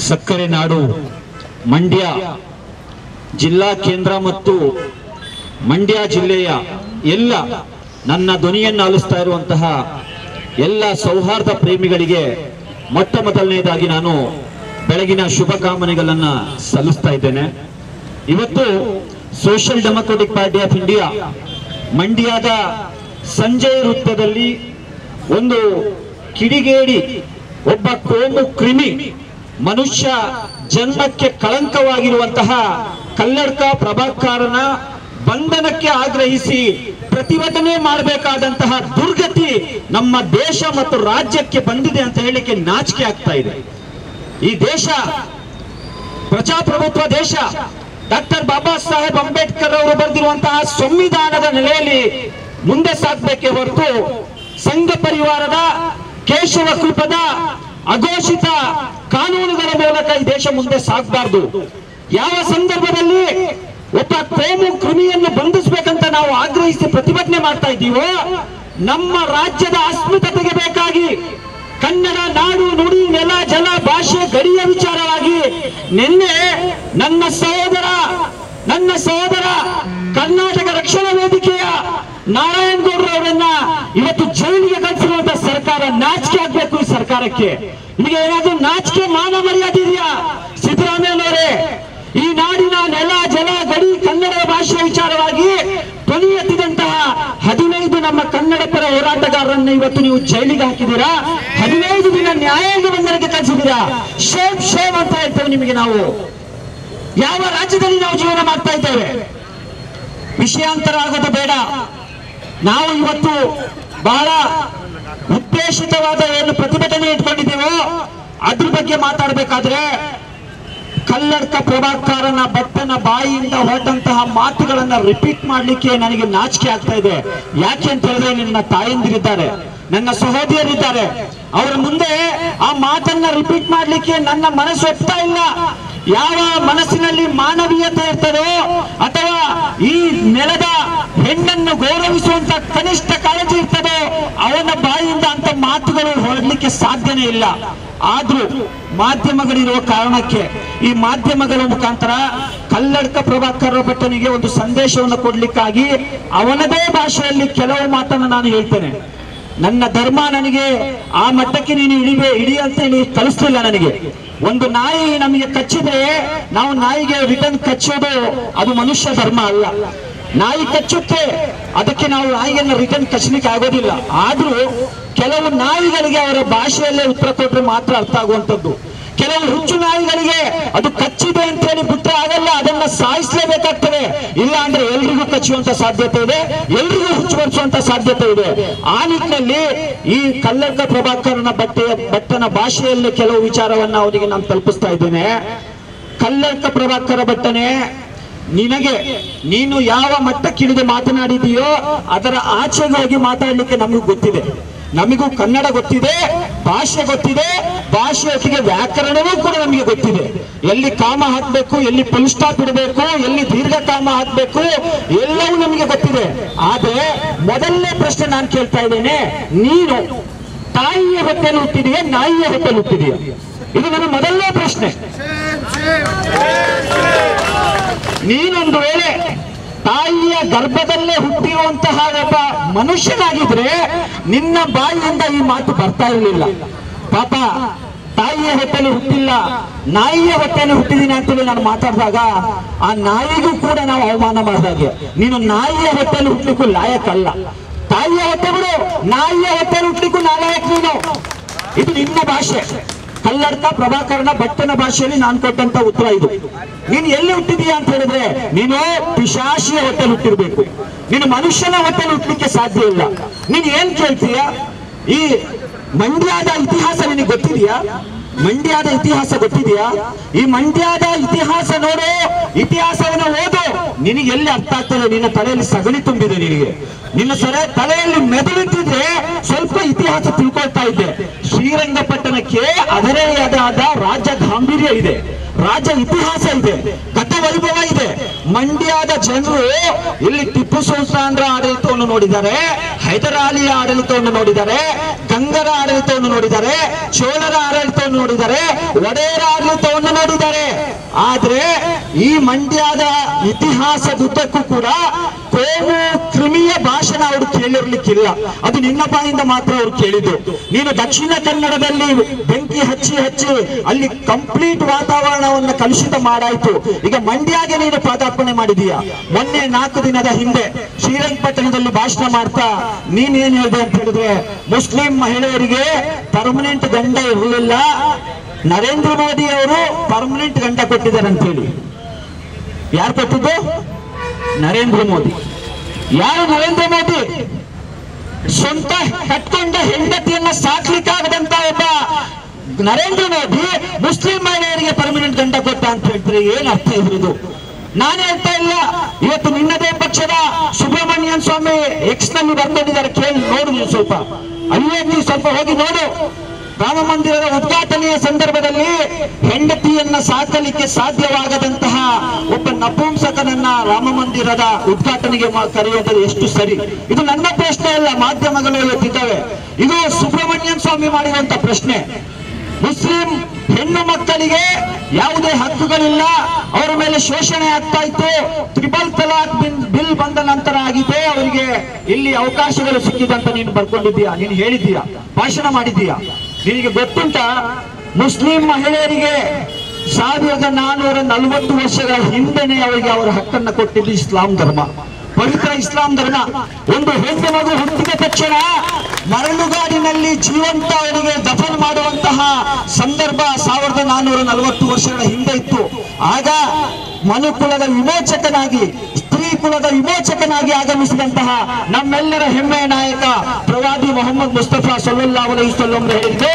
ಸಕ್ಕರೆ ನಾಡು ಮಂಡ್ಯ ಜಿಲ್ಲಾ ಕೇಂದ್ರ ಮತ್ತು ಮಂಡ್ಯ ಜಿಲ್ಲೆಯ ಎಲ್ಲ ನನ್ನ ಧ್ವನಿಯನ್ನು ಆಲಿಸ್ತಾ ಇರುವಂತಹ ಎಲ್ಲ ಸೌಹಾರ್ದ ಪ್ರೇಮಿಗಳಿಗೆ ಮೊಟ್ಟ ಮೊದಲನೇದಾಗಿ ನಾನು ಬೆಳಗಿನ ಶುಭಕಾಮನೆಗಳನ್ನು ಸಲ್ಲಿಸ್ತಾ ಇದ್ದೇನೆ. ಇವತ್ತು social Democratic Party of India ಮಂಡ್ಯದ ಸಂಜಯ್ ವೃತ್ತದಲ್ಲಿ ಒಂದು ಕಿಡಿಗೇಡಿ ಒಬ್ಬ ಕೋಮು ಕ್ರಿಮಿ ಮನುಷ್ಯ ಜನ್ಮಕ್ಕೆ ಕಳಂಕವಾಗಿರುವಂತಹ ಕಲ್ಲಡ್ಕ ಪ್ರಭಾಕರನ ಬಂಧನಕ್ಕೆ ಆಗ್ರಹಿಸಿ ಪ್ರತಿಭಟನೆ ಮಾಡಬೇಕಾದಂತಹ ದುರ್ಗತಿ ನಮ್ಮ ದೇಶ ಮತ್ತು ರಾಜ್ಯಕ್ಕೆ ಬಂದಿದೆ ಅಂತ ಹೇಳಿಕ್ಕೆ ನಾಚಿಕೆ ಆಗ್ತಾ ಇದೆ. ಈ ದೇಶ ಪ್ರಜಾಪ್ರಭುತ್ವ ದೇಶ. ಡಾಕ್ಟರ್ ಬಾಬಾ ಸಾಹೇಬ್ ಅಂಬೇಡ್ಕರ್ ಅವರು ಬರೆದಿರುವಂತಹ ಸಂವಿಧಾನದ ನೆಲೆಯಲ್ಲಿ ಮುಂದೆ ಸಾಗಬೇಕೇ ಹೊರತು ಸಂಘ ಪರಿವಾರದ ಕೇಶವ ಕೃಪದ ಅಘೋಷಿತ ಕಾನೂನುಗಳ ಮೂಲಕ ಈ ದೇಶ ಮುಂದೆ ಸಾಗಬಾರದು. ಯಾವ ಸಂದರ್ಭದಲ್ಲಿ ಒಬ್ಬ ಕೋಮು ಕ್ರಿಮಿಯನ್ನು ಬಂಧಿಸಬೇಕಂತ ನಾವು ಆಗ್ರಹಿಸಿ ಪ್ರತಿಭಟನೆ ಮಾಡ್ತಾ ಇದ್ದೀವೋ, ನಮ್ಮ ರಾಜ್ಯದ ಅಸ್ಮಿತೆಗೆ ಬೇಕಾಗಿ ಕನ್ನಡ ನಾಡು ನುಡಿ ನೆಲ ಜಲ ಭಾಷೆ ಗಡಿಯ ವಿಚಾರವಾಗಿ ನಿನ್ನೆ ನನ್ನ ಸಹೋದರ ಕರ್ನಾಟಕ ರಕ್ಷಣಾ ವೇದಿಕೆಯ ನಾರಾಯಣ್ ಗೌಡ್ರ ಅವರನ್ನ ಇವತ್ತು ಜೈಲಿಗೆ ಕಳಿಸಿರುವಂತಹ ಸರ್ಕಾರ ನಾಚಿಕೆ ಆಗ್ಬೇಕು. ಈ ಸರ್ಕಾರಕ್ಕೆ ನಿಮಗೆ ಏನಾದ್ರೂ ನಾಚಿಕೆ ಮಾನ ಮರ್ಯಾದೆ ಇದೆಯಾ? ಸಿದ್ದರಾಮಯ್ಯನವರೇ, ಈ ನಾಡಿನ ನೆಲ ಜಲ ಗಡಿ ಕನ್ನಡ ಭಾಷೆ ವಿಚಾರವಾಗಿ ಧ್ವನಿ ಎತ್ತಿದಂತಹ 15 ನಮ್ಮ ಕನ್ನಡ ಪರ ಹೋರಾಟಗಾರರನ್ನ ಇವತ್ತು ನೀವು ಜೈಲಿಗೆ ಹಾಕಿದ್ದೀರಾ. 15 ದಿನ ನ್ಯಾಯಾಂಗ ಬಂಧನಕ್ಕೆ ಕಳಿಸಿದ್ದೀರಾ. ಶೇಮ್ ಅಂತ ಹೇಳ್ತೇವೆ ನಿಮಗೆ. ನಾವು ಯಾವ ರಾಜ್ಯದಲ್ಲಿ ನಾವು ಜೀವನ ಮಾಡ್ತಾ ಇದ್ದೇವೆ? ವಿಷಯಾಂತರ ಆಗೋದು ಬೇಡ. ನಾವು ಇವತ್ತು ಬಹಳ ಉದ್ದೇಶಿತವಾದ ಏನು ಪ್ರತಿಭಟನೆ ಇಟ್ಕೊಂಡಿದ್ದೀವೋ ಅದ್ರ ಬಗ್ಗೆ ಮಾತಾಡಬೇಕಾದ್ರೆ ಕಲ್ಲಡ್ಕ ಪ್ರಭಾಕರನ ಭಟ್ಟನ ಬಾಯಿಯಿಂದ ಹೊರಟಂತಹ ಮಾತುಗಳನ್ನ ರಿಪೀಟ್ ಮಾಡ್ಲಿಕ್ಕೆ ನನಗೆ ನಾಚಿಕೆ ಆಗ್ತಾ ಇದೆ. ಯಾಕೆ ಅಂತ ಹೇಳಿದ್ರೆ, ನನ್ನ ತಾಯಂದಿರಿದ್ದಾರೆ, ನನ್ನ ಸಹೋದರಿಯರಿದ್ದಾರೆ, ಅವರ ಮುಂದೆ ಆ ಮಾತನ್ನ ರಿಪೀಟ್ ಮಾಡ್ಲಿಕ್ಕೆ ನನ್ನ ಮನಸ್ಸು ಒಪ್ತಾ ಇಲ್ಲ. ಯಾವ ಮನಸ್ಸಿನಲ್ಲಿ ಮಾನವೀಯತೆ ಇರ್ತದೋ ಅಥವಾ ಈ ನೆಲದ ಹೆಣ್ಣನ್ನು ಗೌರವಿಸುವಂತ ಕನಿಷ್ಠ ಕಾಳಜಿ ಇರ್ತದೋ ಅವನ ಬಾಯಿಯಿಂದ ಅಂತ ಮಾತುಗಳು ಹೊರಡ್ಲಿಕ್ಕೆ ಸಾಧ್ಯನೇ ಇಲ್ಲ. ಆದ್ರೂ ಮಾಧ್ಯಮಗಳಿರುವ ಕಾರಣಕ್ಕೆ ಈ ಮಾಧ್ಯಮಗಳ ಮುಖಾಂತರ ಕಲ್ಲಡ್ಕ ಪ್ರಭಾಕರ ಭಟ್ಟನಿಗೆ ಒಂದು ಸಂದೇಶವನ್ನು ಕೊಡ್ಲಿಕ್ಕಾಗಿ ಅವನದೇ ಭಾಷೆಯಲ್ಲಿ ಕೆಲವು ಮಾತನ್ನು ನಾನು ಹೇಳ್ತೇನೆ. ನನ್ನ ಧರ್ಮ ನನಗೆ ಆ ಮಟ್ಟಕ್ಕೆ ನೀನು ಇಡಿ ಅಂತ ಹೇಳಿ ಕಲಿಸ್ಲಿಲ್ಲ ನನಗೆ. ಒಂದು ನಾಯಿ ನಮಗೆ ಕಚ್ಚಿದ್ರೆ ನಾವು ನಾಯಿಗೆ ರಿಟರ್ನ್ ಕಚ್ಚೋದು ಅದು ಮನುಷ್ಯ ಧರ್ಮ ಅಲ್ಲ. ನಾಯಿ ಕಚ್ಚುತ್ತೆ, ಅದಕ್ಕೆ ನಾವು ನಾಯಿಯನ್ನು ರಿಟರ್ನ್ ಕಚ್ಚಲಿಕ್ಕೆ ಆಗೋದಿಲ್ಲ. ಆದ್ರೂ ಕೆಲವು ನಾಯಿಗಳಿಗೆ ಅವರ ಭಾಷೆಯಲ್ಲೇ ಉತ್ತರ ಕೊಟ್ಟರೆ ಮಾತ್ರ ಅರ್ಥ ಆಗುವಂಥದ್ದು. ಕೆಲವು ಹುಚ್ಚು ನಾಯಿಗಳಿಗೆ ಅದು ಕಚ್ಚಿದೆ ಅಂತ ಹೇಳಿ ಬಿಟ್ಟರೆ ಆಗಲ್ಲ, ಅದನ್ನ ಸಾಯಿಸಲೇಬೇಕಾಗ್ತದೆ. ಇಲ್ಲ ಅಂದ್ರೆ ಎಲ್ರಿಗೂ ಕಚ್ಚುವಂತ ಸಾಧ್ಯತೆ ಇದೆ, ಎಲ್ರಿಗೂ ಹುಚ್ಚು ಬರಿಸುವಂತ ಸಾಧ್ಯತೆ ಇದೆ. ಆ ನಿಟ್ಟಿನಲ್ಲಿ ಈ ಕಲ್ಲಡ್ಕ ಪ್ರಭಾಕರನ ಭಟ್ಟನ ಭಾಷೆಯಲ್ಲಿ ಕೆಲವು ವಿಚಾರವನ್ನ ಅವರಿಗೆ ನಾನು ತಲುಪಿಸ್ತಾ ಇದ್ದೇನೆ. ಕಲ್ಲಡ್ಕ ಪ್ರಭಾಕರ ಭಟ್ಟನೆ, ನೀನು ಯಾವ ಮಟ್ಟಕ್ಕಿಳಿದು ಮಾತನಾಡಿದೆಯೋ ಅದರ ಆಚೆಗೆ ಹೋಗಿ ಮಾತಾಡ್ಲಿಕ್ಕೆ ನಮಗೂ ಗೊತ್ತಿದೆ. ನಮಗೂ ಕನ್ನಡ ಗೊತ್ತಿದೆ, ಭಾಷೆ ಗೊತ್ತಿದೆ, ಭಾಷೆಯೊಟ್ಟಿಗೆ ವ್ಯಾಕರಣವೂ ಕೂಡ ನಮಗೆ ಗೊತ್ತಿದೆ. ಎಲ್ಲಿ ಕಾಮ ಹಾಕ್ಬೇಕು, ಎಲ್ಲಿ ಫುಲ್ ಸ್ಟಾಪ್ ಇಡಬೇಕು, ಎಲ್ಲಿ ದೀರ್ಘ ಕಾಮ ಹಾಕ್ಬೇಕು, ಎಲ್ಲವೂ ನಮಗೆ ಗೊತ್ತಿದೆ. ಆದ್ರೆ ಮೊದಲನೇ ಪ್ರಶ್ನೆ ನಾನು ಕೇಳ್ತಾ ಇದ್ದೇನೆ, ನೀನು ತಾಯಿಯ ಹೊಟ್ಟೆಯಲ್ಲಿ ಹುಟ್ಟಿದೆಯಾ, ನಾಯಿಯ ಹೊಟ್ಟೆಯಲ್ಲಿ ಹುಟ್ಟಿದೆಯಾ? ಇದು ನನ್ನ ಮೊದಲನೇ ಪ್ರಶ್ನೆ. ನೀನೊಂದು ವೇಳೆ ತಾಯಿಯ ಗರ್ಭದಲ್ಲೇ ಹುಟ್ಟಿರುವಂತಹ ಒಬ್ಬ ಮನುಷ್ಯನಾಗಿದ್ರೆ ನಿನ್ನ ಬಾಯಿಯಿಂದ ಈ ಮಾತು ಬರ್ತಾ ಇರಲಿಲ್ಲ. ಪಾಪ ತಾಯಿಯ ಹೊಟ್ಟೆಯಲ್ಲಿ ಹುಟ್ಟಿಲ್ಲ, ನಾಯಿಯ ಹೊಟ್ಟೆಯಲ್ಲಿ ಹುಟ್ಟಿದೀನಿ ಅಂತೇಳಿ ನಾನು ಮಾತಾಡಿದಾಗ ಆ ನಾಯಿಗೂ ಕೂಡ ನಾವು ಅವಮಾನ ಮಾಡಿದಾಗೆ. ನೀನು ನಾಯಿಯ ಹೊಟ್ಟೆಯಲ್ಲಿ ಹುಟ್ಟಲಿಕ್ಕೂ ಲಾಯಕಲ್ಲ. ತಾಯಿಯ ಹೊಟ್ಟೆ ಬಿಡು, ನಾಯಿಯ ಹೊಟ್ಟೆಯಲ್ಲಿ ಹುಟ್ಟಲಿಕ್ಕೂ ನಾಲಾಯಕ್ ನೀನು. ಇದು ನಿನ್ನ ಭಾಷೆ. ಕಲ್ಲಡ್ಕ ಪ್ರಭಾಕರನ ಭಟ್ಟನ ಭಾಷೆಯಲ್ಲಿ ನಾನು ಕೊಟ್ಟಂತ ಉತ್ತರ ಇದು. ನೀನು ಎಲ್ಲಿ ಹುಟ್ಟಿದೀಯಾ ಅಂತ ಹೇಳಿದ್ರೆ ನೀನು ಪಿಶಾಚಿಯ ಹೊಟ್ಟೆಯಲ್ಲಿ ಹುಟ್ಟಿರ್ಬೇಕು. ನೀನು ಮನುಷ್ಯನ ಹೊಟ್ಟೆಯಲ್ಲಿ ಹುಟ್ಟಲಿಕ್ಕೆ ಸಾಧ್ಯ ಇಲ್ಲ. ನೀನು ಏನ್ ಕೇಳ್ತೀಯ? ಈ ಮಂಡ್ಯದ ಇತಿಹಾಸ ನಿನಗೆ ಗೊತ್ತಿದೆಯಾ? ಮಂಡ್ಯದ ಇತಿಹಾಸ ಗೊತ್ತಿದೆಯಾ? ಈ ಮಂಡ್ಯದ ಇತಿಹಾಸ ನೋಡು, ಇತಿಹಾಸವನ್ನು ಓದು, ನಿನಗೆ ಎಲ್ಲಿ ಅರ್ಥ ಆಗ್ತದೆ? ನಿನ್ನ ತಲೆಯಲ್ಲಿ ಸಗಣಿ ತುಂಬಿದೆ. ನಿನ್ನ ತಲೆಯಲ್ಲಿ ಮೆದುಳಿಟ್ಟಿದ್ರೆ ಸ್ವಲ್ಪ ಇತಿಹಾಸ ತಿಳ್ಕೊಳ್ತಾ ಇದ್ದೆ. ಶ್ರೀರಂಗಪಟ್ಟಣಕ್ಕೆ ಅದರೇ ಆದ ರಾಜ್ಯ ಗಾಂಭೀರ್ಯ ಇದೆ, ರಾಜ್ಯ ಇತಿಹಾಸ ಇದೆ, ಗತ ವೈಭವ ಇದೆ. ಮಂಡ್ಯದ ಜನರು ಇಲ್ಲಿ ಟಿಪ್ಪು ಸುಲ್ತಾನ್ರ ಆಡಳಿತವನ್ನು ನೋಡಿದ್ದಾರೆ, ಹೈದರಾಲಿಯ ಆಡಳಿತವನ್ನು ನೋಡಿದ್ದಾರೆ, ಗಂಗರ ಆಡಳಿತವನ್ನು ನೋಡಿದ್ದಾರೆ, ಚೋಳರ ಆಡಳಿತವನ್ನು ನೋಡಿದ್ದಾರೆ, ಒಡೆಯರ ಆಡಳಿತವನ್ನು ನೋಡಿದ್ದಾರೆ. ಆದ್ರೆ ಈ ಮಂಡ್ಯದ ಇತಿಹಾಸದುದ್ದಕ್ಕೂ ಕೂಡ ಕೋಮು ಕ್ರಿಮಿಯ ಭಾಷಣ ಅವರು ಕೇಳಿರ್ಲಿಕ್ಕಿಲ್ಲ. ಅದು ನಿನ್ನ ಬಾಯಿಂದ ಮಾತ್ರ ಅವರು ಕೇಳಿದ್ದು. ನೀನು ದಕ್ಷಿಣ ಕನ್ನಡದಲ್ಲಿ ಬೆಂಕಿ ಹಚ್ಚಿ ಅಲ್ಲಿ ಕಂಪ್ಲೀಟ್ ವಾತಾವರಣವನ್ನು ಕಲುಷಿತ ಮಾಡಾಯ್ತು. ಈಗ ಮಂಡ್ಯಗೆ ನೀನು ಪಾದಾರ್ಪಣೆ ಮಾಡಿದೀಯ. ಮೊನ್ನೆ 4 ದಿನದ ಹಿಂದೆ ಶ್ರೀರಂಗಪಟ್ಟಣದಲ್ಲಿ ಭಾಷಣ ಮಾಡ್ತಾ ನೀನೇನ್ ಹೇಳಿದೆ ಅಂತ ಹೇಳಿದ್ರೆ, ಮುಸ್ಲಿಂ ಮಹಿಳೆಯರಿಗೆ ಪರ್ಮನೆಂಟ್ ಗಂಡ ಇರಲಿಲ್ಲ, ನರೇಂದ್ರ ಮೋದಿ ಅವರು ಪರ್ಮನೆಂಟ್ ಗಂಡ ಕೊಟ್ಟಿದ್ದಾರೆ ಅಂತ ಹೇಳಿ. ಯಾರು ಕೊಟ್ಟಿದ್ದು? ನರೇಂದ್ರ ಮೋದಿ. ಯಾರು ನರೇಂದ್ರ ಮೋದಿ? ಸ್ವಂತ ಕಟ್ಕೊಂಡ ಹೆಂಡತಿಯನ್ನ ಸಾಕ್ಲಿಕ್ಕಾಗದಂತ ಒಬ್ಬ ನರೇಂದ್ರ ಮೋದಿ ಮುಸ್ಲಿಂ ಮಹಿಳೆಯರಿಗೆ ಪರ್ಮನೆಂಟ್ ಗಂಡ ಕೊಟ್ಟ ಅಂತ ಹೇಳ್ತಾರೆ. ಏನ್ ಅರ್ಥ ಇದ್ರದು? ನಾನೇ ಹೇಳ್ತಾ ಇಲ್ಲ. ಇವತ್ತು ನಿನ್ನದೇ ಪಕ್ಷದ ಸುಬ್ರಹ್ಮಣ್ಯನ್ ಸ್ವಾಮಿ ಎಕ್ಸ್ ನಲ್ಲಿ ಬರ್ಕೊಂಡಿದ್ದಾರೆ, ಕೇಳಿ ನೋಡು. ನೀವು ಸ್ವಲ್ಪ ಅಲ್ಲೇ ನೀವು ಸ್ವಲ್ಪ ಹೋಗಿ ನೋಡು. ರಾಮ ಮಂದಿರದ ಉದ್ಘಾಟನೆಯ ಸಂದರ್ಭದಲ್ಲಿ ಹೆಂಡತಿಯನ್ನ ಸಾಕಲಿಕ್ಕೆ ಸಾಧ್ಯವಾಗದಂತಹ ಒಬ್ಬ ನಪುಂಸಕನನ್ನ ರಾಮ ಮಂದಿರದ ಉದ್ಘಾಟನೆಗೆ ಕರೆಯೋದು ಎಷ್ಟು ಸರಿ? ಇದು ನನ್ನ ಪ್ರಶ್ನೆ ಅಲ್ಲ, ಮಾಧ್ಯಮಗಳು ಇವತ್ತಿದ್ದಾವೆ. ಇದು ಸುಬ್ರಹ್ಮಣ್ಯನ್ ಸ್ವಾಮಿ ಮಾಡಿರುವಂತ ಪ್ರಶ್ನೆ. ಮುಸ್ಲಿಂ ಹೆಣ್ಣು ಮಕ್ಕಳಿಗೆ ಯಾವುದೇ ಹಕ್ಕುಗಳಿಲ್ಲ, ಅವರ ಮೇಲೆ ಶೋಷಣೆ ಆಗ್ತಾ ಇತ್ತು. ತ್ರಿಬಲ್ ತಲಾಕ್ ಬಿಲ್ ಬಂದ ನಂತರ ಆಗಿದೆ ಅವರಿಗೆ ಇಲ್ಲಿ ಅವಕಾಶಗಳು ಸಿಕ್ಕಿದಂತ ನೀನು ಬರ್ಕೊಂಡಿದ್ದೀಯಾ, ನೀನು ಹೇಳಿದ್ದೀಯಾ, ಭಾಷಣ ಮಾಡಿದ್ದೀಯಾ. ನಿನಗೆ ಗೊತ್ತುಂಟಾ ಮುಸ್ಲಿಂ ಮಹಿಳೆಯರಿಗೆ 1440 ವರ್ಷಗಳ ಹಿಂದೆನೆ ಅವರಿಗೆ ಅವರ ಹಕ್ಕನ್ನ ಕೊಟ್ಟಿದ್ದು ಇಸ್ಲಾಂ ಧರ್ಮ, ಪವಿತ್ರ ಇಸ್ಲಾಂ ಧರ್ಮ. ಒಂದು ಹೆಣ್ಣು ಮಗು ಹುಟ್ಟಿದ ತಕ್ಷಣ ಮರಳುಗಾಡಿನಲ್ಲಿ ಜೀವಂತ ಅವರಿಗೆ ದಫನ್ ಮಾಡುವಂತಹ ಸಂದರ್ಭ 1440 ವರ್ಷಗಳ ಹಿಂದೆ ಇತ್ತು. ಆಗ ಮನುಕುಲದ ವಿಮೋಚಕನಾಗಿ, ಸ್ತ್ರೀ ಕುಲದ ವಿಮೋಚಕನಾಗಿ ಆಗಮಿಸಿದಂತಹ ನಮ್ಮೆಲ್ಲರ ಹೆಮ್ಮೆಯ ನಾಯಕ ಪ್ರವಾದಿ ಮೊಹಮ್ಮದ್ ಮುಸ್ತಫಾ ಸಲ್ಲಲ್ಲಾಹು ಅಲೈಹಿ ವಸಲ್ಲಂ ಹೇಳಿದ್ದು,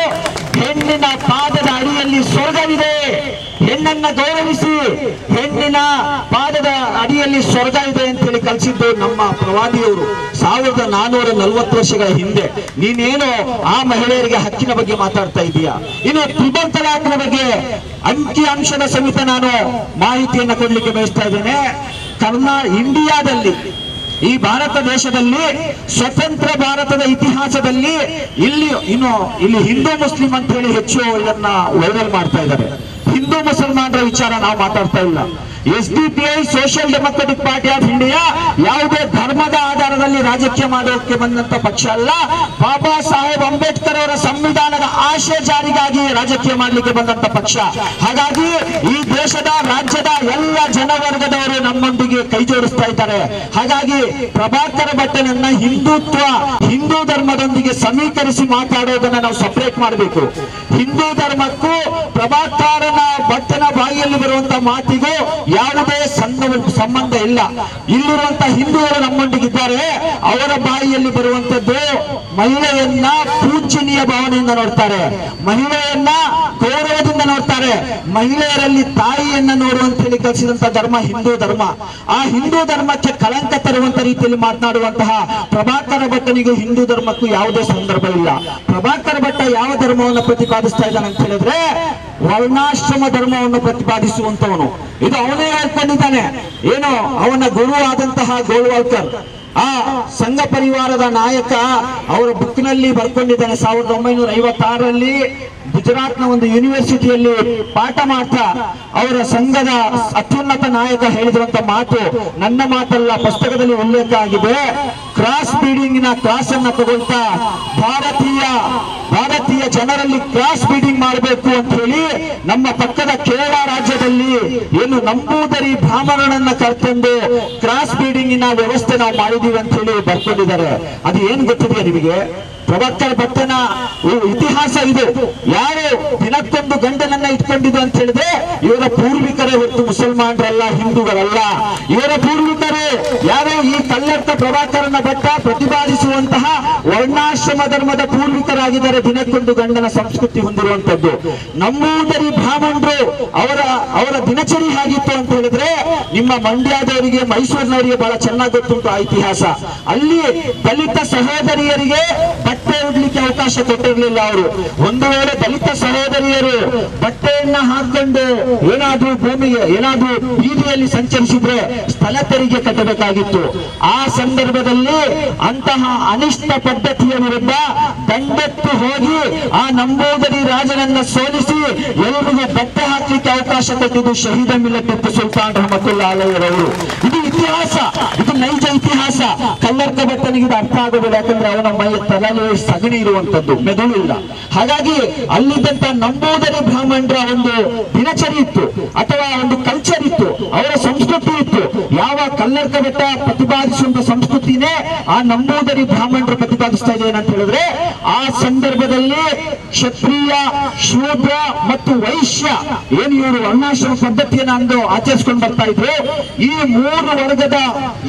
ಹೆಣ್ಣಿನ ಪಾದದ ಅಡಿಯಲ್ಲಿ ಸ್ವರ್ಗವಿದೆ, ಹೆಣ್ಣನ್ನ ಗೌರವಿಸಿ, ಹೆಣ್ಣಿನ ಪಾದದ ಅಡಿಯಲ್ಲಿ ಸ್ವರ್ಗ ಇದೆ ಅಂತ ಹೇಳಿ ಕಲಿಸಿದ್ದು ನಮ್ಮ ಪ್ರವಾದಿಯವರು 1440 ವರ್ಷಗಳ ಹಿಂದೆ. ನೀನೇನು ಆ ಮಹಿಳೆಯರಿಗೆ ಹಕ್ಕಿನ ಬಗ್ಗೆ ಮಾತಾಡ್ತಾ ಇದೀಯಾ? ಇನ್ನು ತ್ರಿಬಲ್ ತಲಾಕ್ನ ಬಗ್ಗೆ ಅಂಕಿ ಅಂಶದ ಸಮೇತ ನಾನು ಮಾಹಿತಿಯನ್ನು ಕೊಡ್ಲಿಕ್ಕೆ ಬಯಸ್ತಾ ಇದ್ದೇನೆ. ಇಂಡಿಯಾದಲ್ಲಿ, ಈ ಭಾರತ ದೇಶದಲ್ಲಿ, ಸ್ವತಂತ್ರ ಭಾರತದ ಇತಿಹಾಸದಲ್ಲಿ ಇಲ್ಲಿ ಹಿಂದೂ ಮುಸ್ಲಿಂ ಅಂತ ಹೇಳಿ ಹೆಚ್ಚು ಇದನ್ನ ವೈರಲ್ ಮಾಡ್ತಾ ಇದ್ದಾರೆ. ಹಿಂದೂ ಮುಸಲ್ಮಾನರ ವಿಚಾರ ನಾವು ಮಾತಾಡ್ತಾ ಇಲ್ಲ. SDPI social Democratic Party of India ಯಾವುದೇ ಧರ್ಮದ ಆಧಾರದಲ್ಲಿ ರಾಜಕೀಯ ಮಾಡೋಕೆ ಬಂದಂತ ಪಕ್ಷ ಅಲ್ಲ. ಬಾಬಾ ಸಾಹೇಬ್ ಅಂಬೇಡ್ಕರ್ ಅವರ ಸಂವಿಧಾನದ ಆಶಯ ಜಾರಿಗಾಗಿ ರಾಜಕೀಯ ಮಾಡಲಿಕ್ಕೆ ಬಂದಂತ ಪಕ್ಷ. ಹಾಗಾಗಿ ಈ ದೇಶದ, ರಾಜ್ಯದ ಎಲ್ಲ ಜನವರ್ಗದವರು ನಮ್ಮೊಂದಿಗೆ ಕೈ ಜೋಡಿಸ್ತಾ ಇದ್ದಾರೆ. ಹಾಗಾಗಿ ಪ್ರಭಾಕರ ಭಟ್ಟನನ್ನ ಹಿಂದುತ್ವ, ಹಿಂದೂ ಧರ್ಮದೊಂದಿಗೆ ಸಮೀಕರಿಸಿ ಮಾತಾಡೋದನ್ನ ನಾವು ಸಪರೇಟ್ ಮಾಡಬೇಕು. ಹಿಂದೂ ಧರ್ಮಕ್ಕೂ ಪ್ರಭಾಕರನ ಭಟ್ಟನ ಬಾಯಿಯಲ್ಲಿ ಬರುವಂತ ಮಾತಿಗೂ ಯಾವುದೇ ಸಂಬಂಧ ಇಲ್ಲ. ಇಲ್ಲಿರುವಂತಹ ಹಿಂದೂಗಳು ನಮ್ಮೊಂದಿಗಿದ್ದಾರೆ. ಅವರ ಬಾಯಿಯಲ್ಲಿ ಬರುವಂತದ್ದು ಮಹಿಳೆಯನ್ನ ಪೂಜ್ಯನೀಯ ಭಾವನೆಯಿಂದ ನೋಡ್ತಾರೆ, ಮಹಿಳೆಯನ್ನ ಗೌರವದಿಂದ ನೋಡ್ತಾರೆ, ಮಹಿಳೆಯರಲ್ಲಿ ತಾಯಿಯನ್ನ ನೋಡುವಂತ ಹೇಳಿ ಕಲಿಸಿದಂತ ಧರ್ಮ ಹಿಂದೂ ಧರ್ಮ. ಆ ಹಿಂದೂ ಧರ್ಮಕ್ಕೆ ಕಳಂಕ ತರುವಂತ ರೀತಿಯಲ್ಲಿ ಮಾತನಾಡುವಂತಹ ಪ್ರಭಾಕರ ಭಟ್ಟನಿಗೂ ಹಿಂದೂ ಧರ್ಮಕ್ಕೂ ಯಾವುದೇ ಸಂದರ್ಭ ಇಲ್ಲ. ಪ್ರಭಾಕರ ಭಟ್ಟ ಯಾವ ಧರ್ಮವನ್ನು ಪ್ರತಿಪಾದಿಸ್ತಾ ಇದ್ದಾನೆ ಅಂತ ಹೇಳಿದ್ರೆ, ವರ್ಣಾಶ್ರಮ ಧರ್ಮವನ್ನು ಪ್ರತಿಪಾದಿಸುವಂತವನು. ಇದು ಅವನೇ ಹೇಳ್ಕೊಂಡಿದ್ದಾನೆ. ಏನು, ಅವನ ಗುರು ಆದಂತಹ ಗೋಳ್ವಾಲ್ಕರ್, ಆ ಸಂಘ ಪರಿವಾರದ ನಾಯಕ, ಅವರ ಬುಕ್ನಲ್ಲಿ ಬರ್ಕೊಂಡಿದ್ದಾನೆ. 1956ರಲ್ಲಿ ಗುಜರಾತ್ನ ಒಂದು ಯೂನಿವರ್ಸಿಟಿಯಲ್ಲಿ ಪಾಠ ಮಾಡ್ತಾ ಅವರ ಸಂಘದ ಅತ್ಯುನ್ನತ ನಾಯಕ ಹೇಳಿದಂತ ಮಾತು ನನ್ನ ಮಾತಲ್ಲ, ಪುಸ್ತಕದಲ್ಲಿ ಉಲ್ಲೇಖ ಆಗಿದೆ. ಕ್ರಾಸ್ ಬೀಡಿಂಗಿನ ಕ್ರಾಸ್ ಅನ್ನ ತಗೊಳ್ತಾ ಭಾರತೀಯ ಜನರಲ್ಲಿ ಕ್ರಾಸ್ ಬೀಡಿಂಗ್ ಮಾಡಬೇಕು ಅಂತ ಹೇಳಿ ನಮ್ಮ ಪಕ್ಕದ ಕೇರಳ ರಾಜ್ಯದಲ್ಲಿ ಏನು ನಂಬೂದರಿ ಬ್ರಾಹ್ಮಣರನ್ನ ಕರ್ತಂದು ಕ್ರಾಸ್ ಬೀಡಿಂಗಿನ ವ್ಯವಸ್ಥೆ ನಾವು ಮಾಡಿದೀವಿ ಅಂತ ಹೇಳಿ ಬರ್ಕೊಂಡಿದ್ದಾರೆ. ಅದು ಏನ್ ಗೊತ್ತಿದೆ ನಿಮಗೆ? ಪ್ರಭಾಕರ ಭಟ್ಟನ ಇತಿಹಾಸ ಇದು. ಯಾರು ದಿನಕ್ಕೊಂದು ಗಂಡನನ್ನ ಇಟ್ಕೊಂಡಿದ್ದು ಅಂತ ಹೇಳಿದ್ರೆ ಇವರ ಪೂರ್ವಿಕರೇ ಹೊರತು ಮುಸಲ್ಮಾನರಲ್ಲ, ಹಿಂದೂಗಳಲ್ಲ. ಇವರ ಪೂರ್ವಿಕರು ಯಾರು? ಈ ಕಲ್ಲರ್ಥ ಪ್ರಭಾಕರನ ಭಟ್ಟ ಪ್ರತಿಪಾದಿಸುವಂತಹ ವರ್ಣಾಶ್ರಮ ಧರ್ಮದ ಪೂರ್ವಿಕರಾಗಿದ್ದಾರೆ. ದಿನಕ್ಕೊಂದು ಗಂಡನ ಸಂಸ್ಕೃತಿ ಹೊಂದಿರುವಂತದ್ದು. ನಮ್ಮೂದರಿ ಬ್ರಾಹ್ಮಣರು ಅವರ ದಿನಚರಿ ಹೇಗಿತ್ತು ಅಂತ ಹೇಳಿದ್ರೆ, ನಿಮ್ಮ ನಿಮ್ಮ ಮಂಡ್ಯದವರಿಗೆ, ಮೈಸೂರಿನವರಿಗೆ ಬಹಳ ಚೆನ್ನಾಗಿ ಗೊತ್ತುಂಟು ಆ ಇತಿಹಾಸ. ಅಲ್ಲಿ ದಲಿತ ಸಹೋದರಿಯರಿಗೆ ಬಟ್ಟೆ ಉಡ್ಲಿಕ್ಕೆ ಅವಕಾಶ ಕೊಟ್ಟಿರಲಿಲ್ಲ ಅವರು. ಒಂದು ವೇಳೆ ದಲಿತ ಸಹೋದರಿಯರು ಬಟ್ಟೆಯನ್ನ ಹಾಕೊಂಡು ಏನಾದ್ರೂ ಭೂಮಿಗೆ ಏನಾದ್ರೂ ಬೀದಿಯಲ್ಲಿ ಸಂಚರಿಸಿದ್ರೆ ಸ್ಥಳ ತೆರಿಗೆ ಕಟ್ಟಬೇಕಾಗಿತ್ತು. ಆ ಸಂದರ್ಭದಲ್ಲಿ ಅಂತಹ ಅನಿಷ್ಟ ಪದ್ಧತಿಯ ವಿರುದ್ಧ ದಂಡೆತ್ತು ಹೋಗಿ ಆ ನಂಬೂದರಿ ರಾಜನನ್ನ ಸೋಲಿಸಿ ಎಲ್ಲರಿಗೂ ಬಟ್ಟೆ ಹಾಕಲಿಕ್ಕೆ ಅವಕಾಶ ಕೊಟ್ಟಿದ್ದು ಶಹೀದ ಮಿಲ್ಲತ್ ಟಿಪ್ಪು ಸುಲ್ತಾನ್ ರಹಮತುಲ್ಲಾ ಅಲೈಹಿರವರು. ಇದು ಇತಿಹಾಸ, ಇದು ನೈಜ ಇತಿಹಾಸ. ಕಲ್ಲರ್ಕ ಭಟ್ಟನಿಗೆ ಇದು ಅರ್ಥ ಆಗೋದಿಲ್ಲ, ಯಾಕಂದ್ರೆ ಅವನ ಮೈ ತಲೆಯಲ್ಲಿ ಸಗಣಿ ಇರುವಂತದ್ದು, ಮೆದುಳು ಇಲ್ಲ. ಹಾಗಾಗಿ ಅಲ್ಲಿದ್ದಂತ ನಂಬೂದರಿ ಬ್ರಾಹ್ಮಣರ ಒಂದು ದಿನಚರಿ ಇತ್ತು, ಅಥವಾ ಒಂದು ಕಲ್ಚರ್ ಇತ್ತು, ಅವರ ಸಂಸ್ಕೃತಿ ಇತ್ತು. ಯಾವ ಕಲ್ಲರ್ಕ ಭಟ್ಟ ಪ್ರತಿಪಾದಿಸುವಂತ ಸಂಸ್ಕೃತಿನೇ ಆ ನಂಬೂದರಿ ಬ್ರಾಹ್ಮಣರು ಪ್ರತಿಪಾದಿಸ್ತಾ ಇದೆ ಅಂತ ಹೇಳಿದ್ರೆ, ಆ ಸಂದರ್ಭದಲ್ಲಿ ಕ್ಷತ್ರಿಯ, ಶೂದ್ರ ಮತ್ತು ವೈಶ್ಯ ಏನು ಇವರು ವರ್ಣಾಶ್ರಮ ಪದ್ಧತಿಯನ್ನು ಆಚರಿಸಿಕೊಂಡು ಬರ್ತಾ ಇದ್ರು. ಈ ಮೂರು ವರ್ಗದ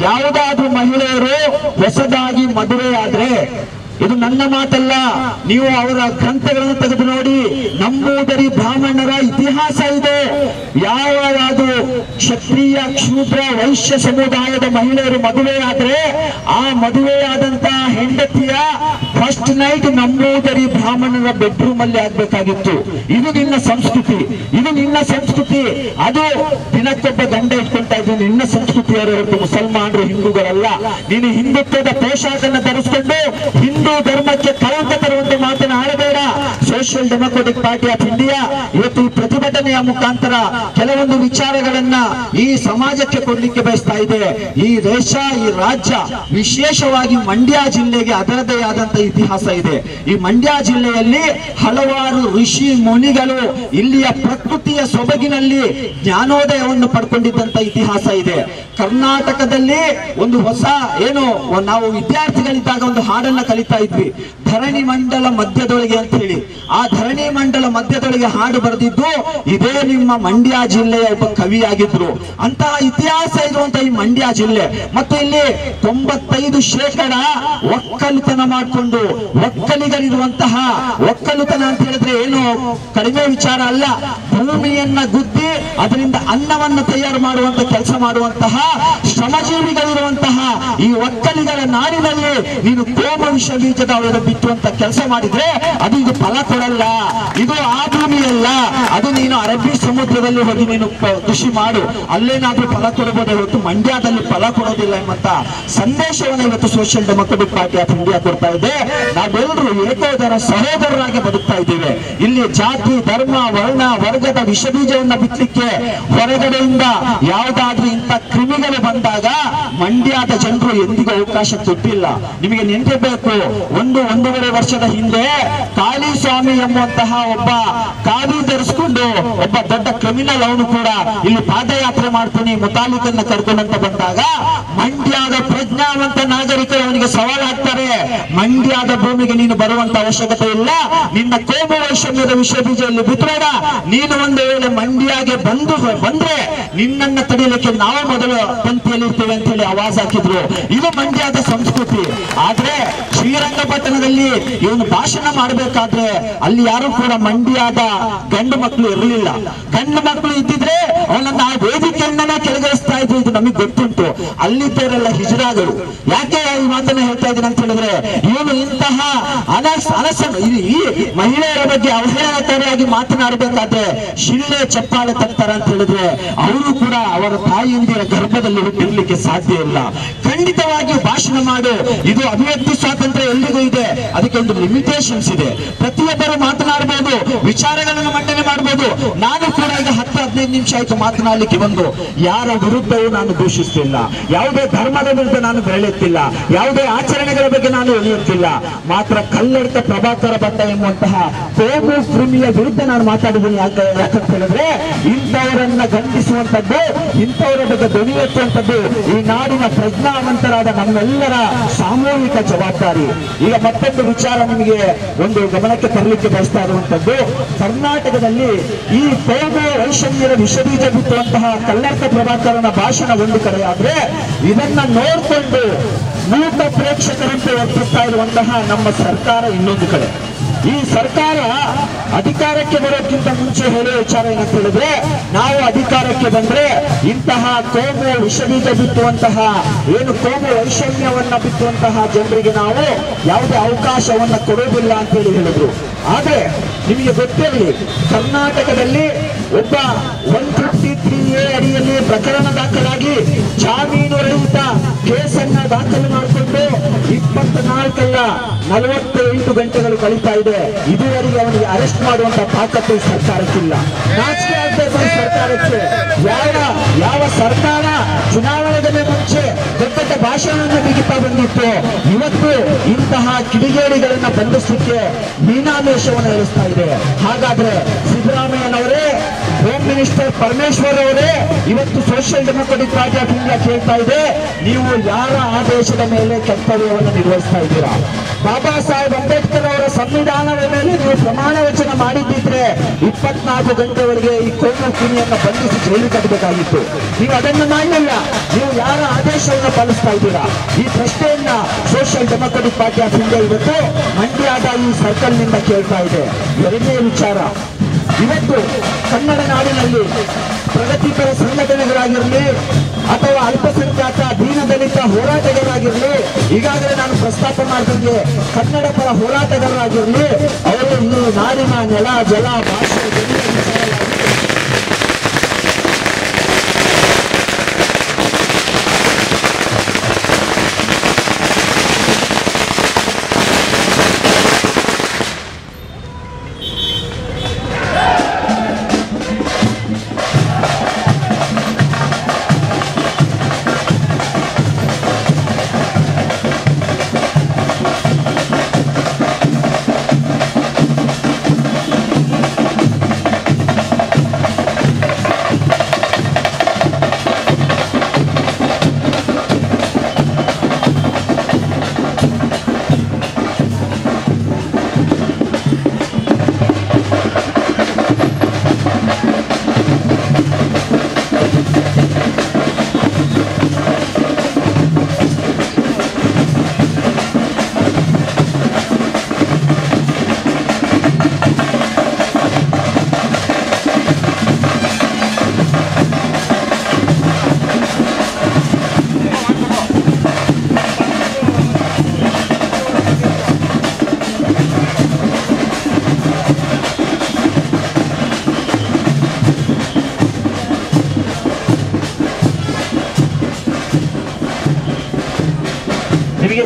ಯಾವುದಾದ್ರೂ ಮಹಿಳೆಯರು ಹೊಸದಾಗಿ ಮದುವೆ ಆದ್ರೆ, ಇದು ನನ್ನ ಮಾತಲ್ಲ, ನೀವು ಅವರ ಗ್ರಂಥಗಳನ್ನು ತೆಗೆದು ನೋಡಿ, ನಂಬೂದರಿ ಬ್ರಾಹ್ಮಣರ ಇತಿಹಾಸ ಇದೆ. ಯಾವುದು ಕ್ಷತ್ರಿಯ, ಶೂದ್ರ, ವೈಶ್ಯ ಸಮುದಾಯದ ಮಹಿಳೆಯರು ಮದುವೆಯಾದ್ರೆ ಆ ಮದುವೆಯಾದಂತಹ ಹೆಂಡತಿಯ ಫಸ್ಟ್ ನೈಟ್ ನಂಬೂದರಿ ಬ್ರಾಹ್ಮಣರ ಬೆಡ್ರೂಮ್ ಅಲ್ಲಿ ಆಗ್ಬೇಕಾಗಿತ್ತು. ಇದು ನಿನ್ನ ಸಂಸ್ಕೃತಿ, ಇದು ನಿನ್ನ ಸಂಸ್ಕೃತಿ. ಅದು ದಿನಕ್ಕೊಬ್ಬ ಗಂಡ ಇಟ್ಕೊಳ್ತಾ ಇದ್ದು ನಿನ್ನ ಸಂಸ್ಕೃತಿಯವರು ಹೊರತು ಮುಸಲ್ಮಾನರು, ಹಿಂದೂಗಳಲ್ಲ. ನೀನು ಹಿಂದುತ್ವದ ಪೋಷಾಕನ್ನು ಧರಿಸಿಕೊಂಡು ಹಿಂದೂ ಧರ್ಮಕ್ಕೆ ಕಳಂಕ ತರುವಂತೆ ಮಾತನ್ನು ಆಡಬೇಡ. Social Democratic Party of India ಇವತ್ತು ಈ ಪ್ರತಿಭಟನೆಯ ಮುಖಾಂತರ ಕೆಲವೊಂದು ವಿಚಾರಗಳನ್ನ ಈ ಸಮಾಜಕ್ಕೆ ಕೊಡ್ಲಿಕ್ಕೆ ಬಯಸ್ತಾ ಇದೆ. ಈ ದೇಶ, ಈ ರಾಜ್ಯ, ವಿಶೇಷವಾಗಿ ಮಂಡ್ಯ ಜಿಲ್ಲೆಗೆ ಅದರದೇ ಆದಂತ ಇತಿಹಾಸ ಇದೆ. ಈ ಮಂಡ್ಯ ಜಿಲ್ಲೆಯಲ್ಲಿ ಹಲವಾರು ಋಷಿ ಮುನಿಗಳು ಇಲ್ಲಿಯ ಪ್ರಕೃತಿಯ ಸೊಬಗಿನಲ್ಲಿ ಜ್ಞಾನೋದಯವನ್ನು ಪಡ್ಕೊಂಡಿದ್ದಂತ ಇತಿಹಾಸ ಇದೆ. ಕರ್ನಾಟಕದಲ್ಲಿ ಒಂದು ಹೊಸ ಏನು ನಾವು ವಿದ್ಯಾರ್ಥಿಗಳಿದ್ದಾಗ ಒಂದು ಹಾಡನ್ನ ಕಲಿತಾ ಇದ್ವಿ, ಧರಣಿ ಮಂಡಲ ಮಧ್ಯದೊಳಗೆ ಅಂತ ಹೇಳಿ. ಆ ಧರಣಿ ಮಂಡಲ ಮಧ್ಯದೊಳಗೆ ಹಾಡು ಬರೆದಿದ್ದು ಇದೇ ನಿಮ್ಮ ಮಂಡ್ಯ ಜಿಲ್ಲೆಯ ಒಬ್ಬ ಕವಿಯಾಗಿದ್ರು. ಅಂತಹ ಇತಿಹಾಸ ಇರುವಂತಹ ಈ ಮಂಡ್ಯ ಜಿಲ್ಲೆ, ಮತ್ತು ಇಲ್ಲಿ 95% ಒಕ್ಕಲುತನ ಮಾಡಿಕೊಂಡು, ಒಕ್ಕಲಿಗರಿರುವಂತಹ ಒಕ್ಕಲುತನ ಅಂತ ಹೇಳಿದ್ರೆ ಏನು ಕಡಿಮೆ ವಿಚಾರ ಅಲ್ಲ. ಭೂಮಿಯನ್ನ ಗುದ್ದಿ ಅದರಿಂದ ಅನ್ನವನ್ನು ತಯಾರು ಮಾಡುವಂತ ಕೆಲಸ ಮಾಡುವಂತಹ ಶ್ರಮಜೀವಿಗಳಿರುವಂತಹ ಈ ಒಕ್ಕಲಿಗರ ನಾಡಿನಲ್ಲಿ ನೀನು ಕೋಮ ವಿಷ ಬೀಜದ ಅವರ ಬಿತ್ತುವಂತ ಕೆಲಸ ಮಾಡಿದ್ರೆ ಅದು ಇದು ಫಲ ಕೊಡಲ್ಲ. ಇದು ಆ ಭೂಮಿಯಲ್ಲ, ಅದು ನೀನು ಅರಬ್ಬಿ ಸಮುದ್ರದಲ್ಲಿ ಹೋಗಿ ನೀನು ಕೃಷಿ ಮಾಡು, ಅಲ್ಲೇನಾದ್ರೂ ಫಲ ಕೊಡಬಹುದೇ ಹೊರತು ಮಂಡ್ಯದಲ್ಲಿ ಫಲ ಕೊಡೋದಿಲ್ಲ ಎಂಬಂತ ಸಂದೇಶವನ್ನು ಇವತ್ತು social Democratic Party of India ಕೊಡ್ತಾ ಇದೆ. ನಾವೆಲ್ಲರೂ ಏಕೋದರ ಸಹೋದರರಾಗಿ ಬದುಕ್ತಾ ಇದ್ದೇವೆ. ಇಲ್ಲಿ ಜಾತಿ, ಧರ್ಮ, ವರ್ಣ, ವರ್ಗದ ವಿಷ ಬೀಜವನ್ನ ಬಿತ್ತಲಿಕ್ಕೆ ಹೊರಗಡೆಯಿಂದ ಯಾವುದಾದ್ರೂ ಇಂಥ ಕ್ರಿಮಿಗಳು ಬಂದಾಗ ಮಂಡ್ಯದ ಜನರು ಎಂದಿಗೂ ಅವಕಾಶ ಕೊಟ್ಟಿಲ್ಲ. ನಿಮಗೆ ನೆನಪಿರಬೇಕು, ಒಂದೂವರೆ ವರ್ಷದ ಹಿಂದೆ ಕಾಳಿಸ್ವಾಮಿ ಎಂಬುವಂತಹ ಒಬ್ಬ ಕಾವಿ ಧರಿಸಿಕೊಂಡು ಒಬ್ಬ ದೊಡ್ಡ ಕ್ರಿಮಿನಲ್, ಅವನು ಕೂಡ ಇಲ್ಲಿ ಪಾದಯಾತ್ರೆ ಮಾಡ್ತೀನಿ ಮುತಾಲಿಕನ್ನ ಕರ್ಕೊಂಡಂತ ಬಂದಾಗ ಮಂಡ್ಯದ ಪ್ರಜ್ಞಾವಂತ ನಾಗರಿಕರು ಅವನಿಗೆ ಸವಾಲು ಹಾಕ್ತಾರೆ, ಮಂಡ್ಯದ ಭೂಮಿಗೆ ನೀನು ಬರುವಂತ ಅವಶ್ಯಕತೆ ಇಲ್ಲ, ನಿನ್ನ ಕೋಮು ವೈಷಮ್ಯದ ವಿಷ ಬೀಜದಲ್ಲಿ ಬಿತ್ತಬೇಡ, ನೀನು ಒಂದು ವೇಳೆ ಮಂಡ್ಯಗೆ ಬಂದ್ರೆ ನಿನ್ನನ್ನ ತಡೆಯಲಿಕ್ಕೆ ನಾವು ಮೊದಲು ಪಂಕ್ತಿಯಲ್ಲಿ ಇರ್ತೇವೆ ಅಂತ ಹೇಳಿ ಆವಾಜ್ ಹಾಕಿದ್ರು. ಇದು ಮಂಡ್ಯದ ಸಂಸ್ಕೃತಿ. ಆದ್ರೆ ಶ್ರೀರಂಗಪಟ್ಟಣದಲ್ಲಿ ಇವನು ಭಾಷಣ ಮಾಡಬೇಕಾದ್ರೆ ಅಲ್ಲಿ ಯಾರು ಕೂಡ ಮಂಡ್ಯದ ಗಂಡು ಮಕ್ಕಳು ಇರಲಿಲ್ಲ. ಗಂಡು ಮಕ್ಕಳು ಇದ್ದಿದ್ರೆ ಅವನನ್ನ ಆ ವೇದಿಕೆಯನ್ನ ಕೆಳಗಿಳಿಸ್ತಾ ಇದ್ರು. ಇದು ನಮಗೆ ಗೊತ್ತುಂಟು. ಅಲ್ಲಿದ್ದವರೆಲ್ಲ ಹಿಜರಾಗಳು. ಯಾಕೆ ಈ ಮಾತನ್ನ ಹೇಳ್ತಾ ಇದ್ದೀನಿ ಅಂತ ಹೇಳಿದ್ರೆ, ಇವನು ಇಂತಹ ಈ ಮಹಿಳೆಯರ ಬಗ್ಗೆ ಅವಹೇಳನಕಾರಿಯಾಗಿ ಮಾತನಾಡಬೇಕಾದ್ರೆ ಶಿಳ್ಳೆ ಚಪ್ಪಾಳೆ ತರ್ತಾರ ಅಂತ ಹೇಳಿದ್ರೆ ಅವರು ಕೂಡ ಅವರ ತಾಯಿಯಂದಿರ ಗರ್ಭದಲ್ಲಿ ಹುಟ್ಟಿರ್ಲಿಕ್ಕೆ ಸಾಧ್ಯ ಇಲ್ಲ. ಖಂಡಿತವಾಗಿ ಭಾಷಣ ಮಾಡು, ಇದು ಅಭಿವ್ಯಕ್ತಿ ಸ್ವಾತಂತ್ರ್ಯ ಎಲ್ರಿಗೂ ಇದೆ, ಅದಕ್ಕೆ ಒಂದು ಲಿಮಿಟೇಷನ್ಸ್ ಇದೆ. ಪ್ರತಿಯೊಬ್ಬರು ಮಾತನಾಡಬಹುದು, ವಿಚಾರಗಳನ್ನು ಮಂಡನೆ ಮಾಡಬಹುದು. ನಾನು ಕೂಡ ಈಗ 10-15 ನಿಮಿಷ ಆಯ್ತು ಮಾತನಾಡಲಿಕ್ಕೆ ಬಂದು, ಯಾರ ವಿರುದ್ಧವೂ ನಾನು ದೂಷಿಸ್ತಿಲ್ಲ, ಯಾವುದೇ ಧರ್ಮದ ವಿರುದ್ಧ ನಾನು ಬೆಳೆಯುತ್ತಿಲ್ಲ, ಯಾವುದೇ ಆಚರಣೆಗಳ ಬಗ್ಗೆ ನಾನು ಎಳೆಯುತ್ತಿಲ್ಲ. ಮಾತ್ರ ಕಲ್ಲಡ್ಕ ಪ್ರಭಾಕರ ಭಟ್ಟ ಎಂಬುವಂತಹ ಕೋಮು ಕ್ರಿಮಿಯ ವಿರುದ್ಧ ನಾನು ಮಾತಾಡಿದ್ದೀನಿ. ಯಾಕಂತ ಹೇಳಿದ್ರೆ ಇಂಥವರನ್ನ ಗಂಡಿಸುವಂತದ್ದು, ಇಂಥವರ ಬಗ್ಗೆ ಧ್ವನಿ ಎತ್ತುವಂತದ್ದು ಈ ನಾಡಿನ ಪ್ರಜ್ಞಾವಂತರಾದ ನಮ್ಮೆಲ್ಲರ ಸಾಮೂಹಿಕ ಜವಾಬ್ದಾರಿ. ಈಗ ಮತ್ತೊಂದು ವಿಚಾರ ನಿಮಗೆ ಒಂದು ಗಮನಕ್ಕೆ ತರಲಿಕ್ಕೆ ಬಯಸ್ತಾ ಇರುವಂತದ್ದು, ಕರ್ನಾಟಕದಲ್ಲಿ ಈ ಕೋಮು ವೈಷಮ್ಯದ ವಿಷಬೀಜ ಬಿತ್ತುವಂತಹ ಕಲ್ಲಡ್ಕ ಪ್ರಭಾಕರನ ಭಾಷಣ ಒಂದು ಕಡೆ ಆದ್ರೆ, ಇದನ್ನ ನೋಡಿಕೊಂಡು ಮೂಕ ಪ್ರೇಕ್ಷಕರಂತೆ ವರ್ತಿಸ್ತಾ ಇರುವಂತಹ ನಮ್ಮ ಸರ್ಕಾರ ಇನ್ನೊಂದು ಕಡೆ. ಈ ಸರ್ಕಾರ ಅಧಿಕಾರಕ್ಕೆ ಬರೋಕ್ಕಿಂತ ಮುಂಚೆ ಹೇಳೋ ವಿಚಾರ ಏನಂತ ಹೇಳಿದ್ರೆ, ನಾವು ಅಧಿಕಾರಕ್ಕೆ ಬಂದ್ರೆ ಇಂತಹ ಕೋಮು ವಿಷಬೀಜ ಬಿತ್ತುವಂತಹ, ಏನು ಕೋಮು ವೈಷಮ್ಯವನ್ನ ಬಿತ್ತುವಂತಹ ಜನರಿಗೆ ನಾವು ಯಾವುದೇ ಅವಕಾಶವನ್ನ ಕೊಡೋದಿಲ್ಲ ಅಂತ ಹೇಳಿದ್ರು. ಆದ್ರೆ ನಿಮಗೆ ಗೊತ್ತಿರಲಿ, ಕರ್ನಾಟಕದಲ್ಲಿ ಒಬ್ಬ 153A ಅಡಿಯಲ್ಲಿ ಪ್ರಕರಣ ದಾಖಲಾಗಿ ಜಾಮೀನು ರಹಿತ ಕೇಸನ್ನ ದಾಖಲು ಮಾಡಿಕೊಂಡು 24 ಅಲ್ಲ 48 ಗಂಟೆಗಳು ಕಳೀತಾ ಇದೆ. ಇದುವರೆಗೆ ಅವನಿಗೆ ಅರೆಸ್ಟ್ ಮಾಡುವಂತ ತಾಕತ್ತು ಸರ್ಕಾರಕ್ಕಿಲ್ಲ. ನಾಚಿಕೆ ಆಗಬೇಕು ಸರ್ಕಾರಕ್ಕೆ. ಯಾವ ಸರ್ಕಾರ ಚುನಾವಣೆಗೆ ಮುಂಚೆ ದೊಡ್ಡ ಭಾಷಣವನ್ನು ಬಿಗಿತಾ ಬಂದಿತ್ತು, ಇವತ್ತು ಇಂತಹ ಕಿಡಿಗೇಡಿಗಳನ್ನ ಬಂಧಿಸಲಿಕ್ಕೆ ಮೀನಾಮೇಷವನ್ನು ಇಳಿಸ್ತಾ ಇದೆ. ಹಾಗಾದ್ರೆ ಸಿದ್ದರಾಮಯ್ಯನವರೇ, ಹೋಮ್ ಮಿನಿಸ್ಟರ್ ಪರಮೇಶ್ವರ್ ಅವರೇ ಇವತ್ತು social Democratic Party of India ಕೇಳ್ತಾ ಇದೆ, ನೀವು ಯಾರ ಆದೇಶದ ಮೇಲೆ ಕರ್ತವ್ಯವನ್ನು ನಿರ್ವಹಿಸ್ತಾ ಇದ್ದೀರಾ? ಬಾಬಾ ಸಾಹೇಬ್ ಅಂಬೇಡ್ಕರ್ ಅವರ ಸಂವಿಧಾನದ ಮೇಲೆ ನೀವು ಪ್ರಮಾಣ ವಚನ ಮಾಡಿದ್ದಿದ್ರೆ 24 ಗಂಟೆವರೆಗೆ ಈ ಕೋಮು ಕ್ರಿಮಿಯನ್ನ ಬಂಧಿಸಿ ಜೈಲು ಕಟ್ಟಬೇಕಾಗಿತ್ತು. ನೀವು ಅದನ್ನು ಮಾಡಲಿಲ್ಲ. ನೀವು ಯಾರ ಆದೇಶವನ್ನು ಪಾಲಿಸ್ತಾ ಇದ್ದೀರಾ? ಈ ಪ್ರಶ್ನೆಯನ್ನ social Democratic Party of India ಇವತ್ತು ಮಂಡ್ಯದ ಈ ಸರ್ಕಲ್ ನಿಂದ ಕೇಳ್ತಾ ಇದೆ. ಎರಡನೇ ವಿಚಾರ, ಇವತ್ತು ಕನ್ನಡ ನಾಡಿನಲ್ಲಿ ಪ್ರಗತಿಪರ ಸಂಘಟನೆಗಳಾಗಿರಲಿ ಅಥವಾ ಅಲ್ಪಸಂಖ್ಯಾತ ದೀನದಲಿತ ಹೋರಾಟಗಾರರಾಗಿರಲಿ, ಈಗಾಗಲೇ ನಾನು ಪ್ರಸ್ತಾಪ ಮಾಡಿದಂಗೆ ಕನ್ನಡ ಪರ ಹೋರಾಟಗಾರರಾಗಿರಲಿ, ಅವರು ಈ ನಾಡಿನ ನೆಲ ಜಲ ಭಾಷೆ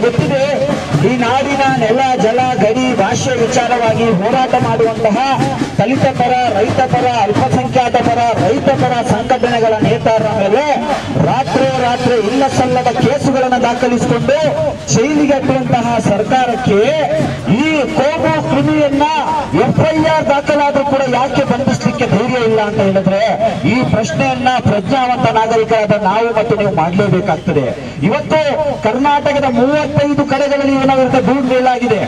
ಗೊತ್ತಿದೆ. ಈ ನಾಡಿನ ನೆಲ ಜಲ ಗಡಿ ಭಾಷೆ ವಿಚಾರವಾಗಿ ಹೋರಾಟ ಮಾಡುವಂತಹ ದಲಿತ ಪರ, ರೈತ ಪರ, ಅಲ್ಪಸಂಖ್ಯಾತ ಪರ, ರೈತ ಪರ ಸಂಘಟನೆಗಳ ನೇತಾರರ ಮೇಲೆ ರಾತ್ರಿ ಇಲ್ಲ ಸಲ್ಲದ ಕೇಸುಗಳನ್ನು ದಾಖಲಿಸಿಕೊಂಡು ಜೈಲಿಗೆ ಹಾಕುವಂತಹ ಸರ್ಕಾರಕ್ಕೆ ಈ ಕೋಮು ಕ್ರಿಮಿಯನ್ನ FIR ದಾಖಲಾದ್ರೂ ಕೂಡ ಯಾಕೆ ಬಂಧಿಸಲಿಕ್ಕೆ ಧೈರ್ಯ ಇಲ್ಲ ಅಂತ ಹೇಳಿದ್ರೆ, ಈ ಪ್ರಶ್ನೆಯನ್ನ ಪ್ರಜ್ಞಾವಂತ ನಾಗರಿಕರಾದ ನಾವು ಮತ್ತು ನೀವು ಮಾಡಲೇಬೇಕಾಗ್ತದೆ. ಇವತ್ತು ಕರ್ನಾಟಕದ 35 ಕಡೆಗಳಲ್ಲಿ ಇವನ ವಿರುದ್ಧ ದೂರು ನೀಡಲಾಗಿದೆ.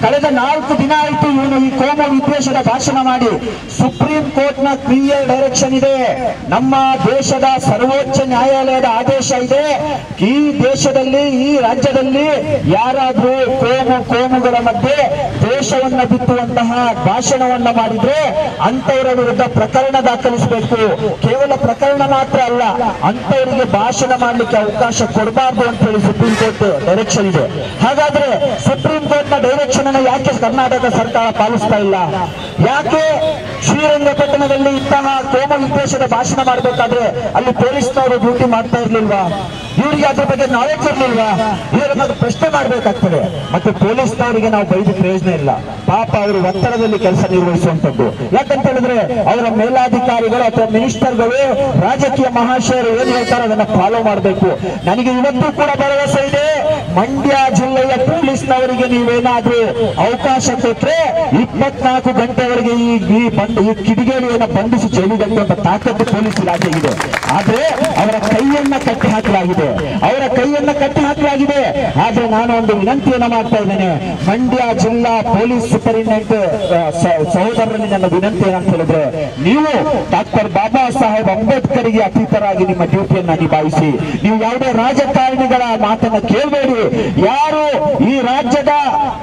ಕಳೆದ 4 ದಿನ ಆಯಿತು ಇವನು ಈ ಕೋಮು ವಿದ್ವೇಷದ ಭಾಷಣ ಮಾಡಿ. ಸುಪ್ರೀಂ ಕೋರ್ಟ್ ನ ಕ್ಲಿಯರ್ ಡೈರೆಕ್ಷನ್ ಇದೆ, ನಮ್ಮ ದೇಶದ ಸರ್ವೋಚ್ಚ ನ್ಯಾಯಾಲಯದ ಆದೇಶ ಇದೆ. ಈ ದೇಶದಲ್ಲಿ, ಈ ರಾಜ್ಯದಲ್ಲಿ ಯಾರಾದ್ರೂ ಕೋಮುಗಳ ಮಧ್ಯೆ ದೇಶವನ್ನ ಬಿತ್ತುವಂತಹ ಭಾಷಣವನ್ನ ಮಾಡಿದ್ರೆ ಅಂತವರ ವಿರುದ್ಧ ಪ್ರಕರಣ ದಾಖಲಿಸಬೇಕು. ಕೇವಲ ಪ್ರಕರಣ ಮಾತ್ರ ಅಲ್ಲ, ಅಂತವರಿಗೆ ಭಾಷಣ ಮಾಡಲಿಕ್ಕೆ ಅವಕಾಶ ಕೊಡಬಾರ್ದು ಅಂತ ಹೇಳಿ ಸುಪ್ರೀಂ ಕೋರ್ಟ್ ಡೈರೆಕ್ಷನ್ ಇದೆ. ಹಾಗಾದ್ರೆ ಸುಪ್ರೀಂ ಕೋರ್ಟ್ ನ ಡೈರೆಕ್ಷನ್ ಅನ್ನು ಯಾಕೆ ಕರ್ನಾಟಕ ಸರ್ಕಾರ ಪಾಲಿಸ್ತಾ ಇಲ್ಲ? ಯಾಕೆ ಶ್ರೀರಂಗಪಟ್ಟಣದಲ್ಲಿ ಇಂತಹ ಕೋಮು ವಿದ್ವೇಷದ ಭಾಷಣ ಮಾಡಬೇಕಾದ್ರೆ ಅಲ್ಲಿ ಪೊಲೀಸ್ನವರು ಡ್ಯೂಟಿ ಮಾಡ್ತಾ ಇರ್ಲಿಲ್ವಾ? ಇವರಿಗೆ ಅದ್ರ ಬಗ್ಗೆ ನಾಲೆಡ್ಜ್ ಇರ್ಲಿಲ್ವಾ? ಇವರನ್ನ ಪ್ರಶ್ನೆ ಮಾಡ್ಬೇಕಾಗ್ತದೆ. ಮತ್ತೆ ಪೊಲೀಸ್ನವರಿಗೆ ನಾವು ಬೈದು ಪ್ರಯೋಜನ ಇಲ್ಲ. ಪಾಪ ಅವರು ಒತ್ತಡದಲ್ಲಿ ಕೆಲಸ ನಿರ್ವಹಿಸುವಂತದ್ದು. ಯಾಕಂತ ಹೇಳಿದ್ರೆ ಅವರ ಮೇಲಾಧಿಕಾರಿಗಳು ಅಥವಾ ಮಿನಿಸ್ಟರ್ಗಳು, ರಾಜಕೀಯ ಮಹಾಶಯರು ಏನ್ ಹೇಳ್ತಾರೆ ಅದನ್ನ ಫಾಲೋ ಮಾಡಬೇಕು. ನನಗೆ ಇವತ್ತು ಕೂಡ ಭರವಸೆ ಇದೆ, ಮಂಡ್ಯ ಜಿಲ್ಲೆಯ ಪೊಲೀಸ್ನವರಿಗೆ ನೀವೇನಾದ್ರೂ ಅವಕಾಶ ಕೊಟ್ರೆ 24 ಗಂಟೆವರೆಗೆ ಈ ಕಿಡಿಗೇಡಿಯನ್ನು ಬಂಧಿಸಿ ಜೈಲಿಗೆ ತಾಕತ್ತು ಪೊಲೀಸ್ ಇಲಾಖೆಗಿದೆ. ಆದ್ರೆ ಅವರ ಕೈಯನ್ನ ಕಟ್ಟಿ ಹಾಕಲಾಗಿದೆ. ಆದ್ರೆ ನಾನು ಒಂದು ವಿನಂತಿಯನ್ನ ಮಾಡ್ತಾ ಇದ್ದೇನೆ. ಮಂಡ್ಯ ಜಿಲ್ಲಾ ಪೊಲೀಸ್ ಸೂಪರಿಂಟೆಂಡೆಂಟ್ ಸಹೋದರರಲ್ಲಿ ನನ್ನ ವಿನಂತಿ ಏನಂತ ಹೇಳಿದ್ರೆ, ನೀವು ಡಾಕ್ಟರ್ ಬಾಬಾ ಸಾಹೇಬ್ ಅಂಬೇಡ್ಕರ್ಗೆ ಅತೀತರಾಗಿ ನಿಮ್ಮ ಡ್ಯೂಟಿಯನ್ನ ನಿಭಾಯಿಸಿ. ನೀವು ಯಾವುದೇ ರಾಜಕಾರಣಿಗಳ ಮಾತನ್ನ ಕೇಳಬೇಡಿ. ಯಾರು ಈ ರಾಜ್ಯದ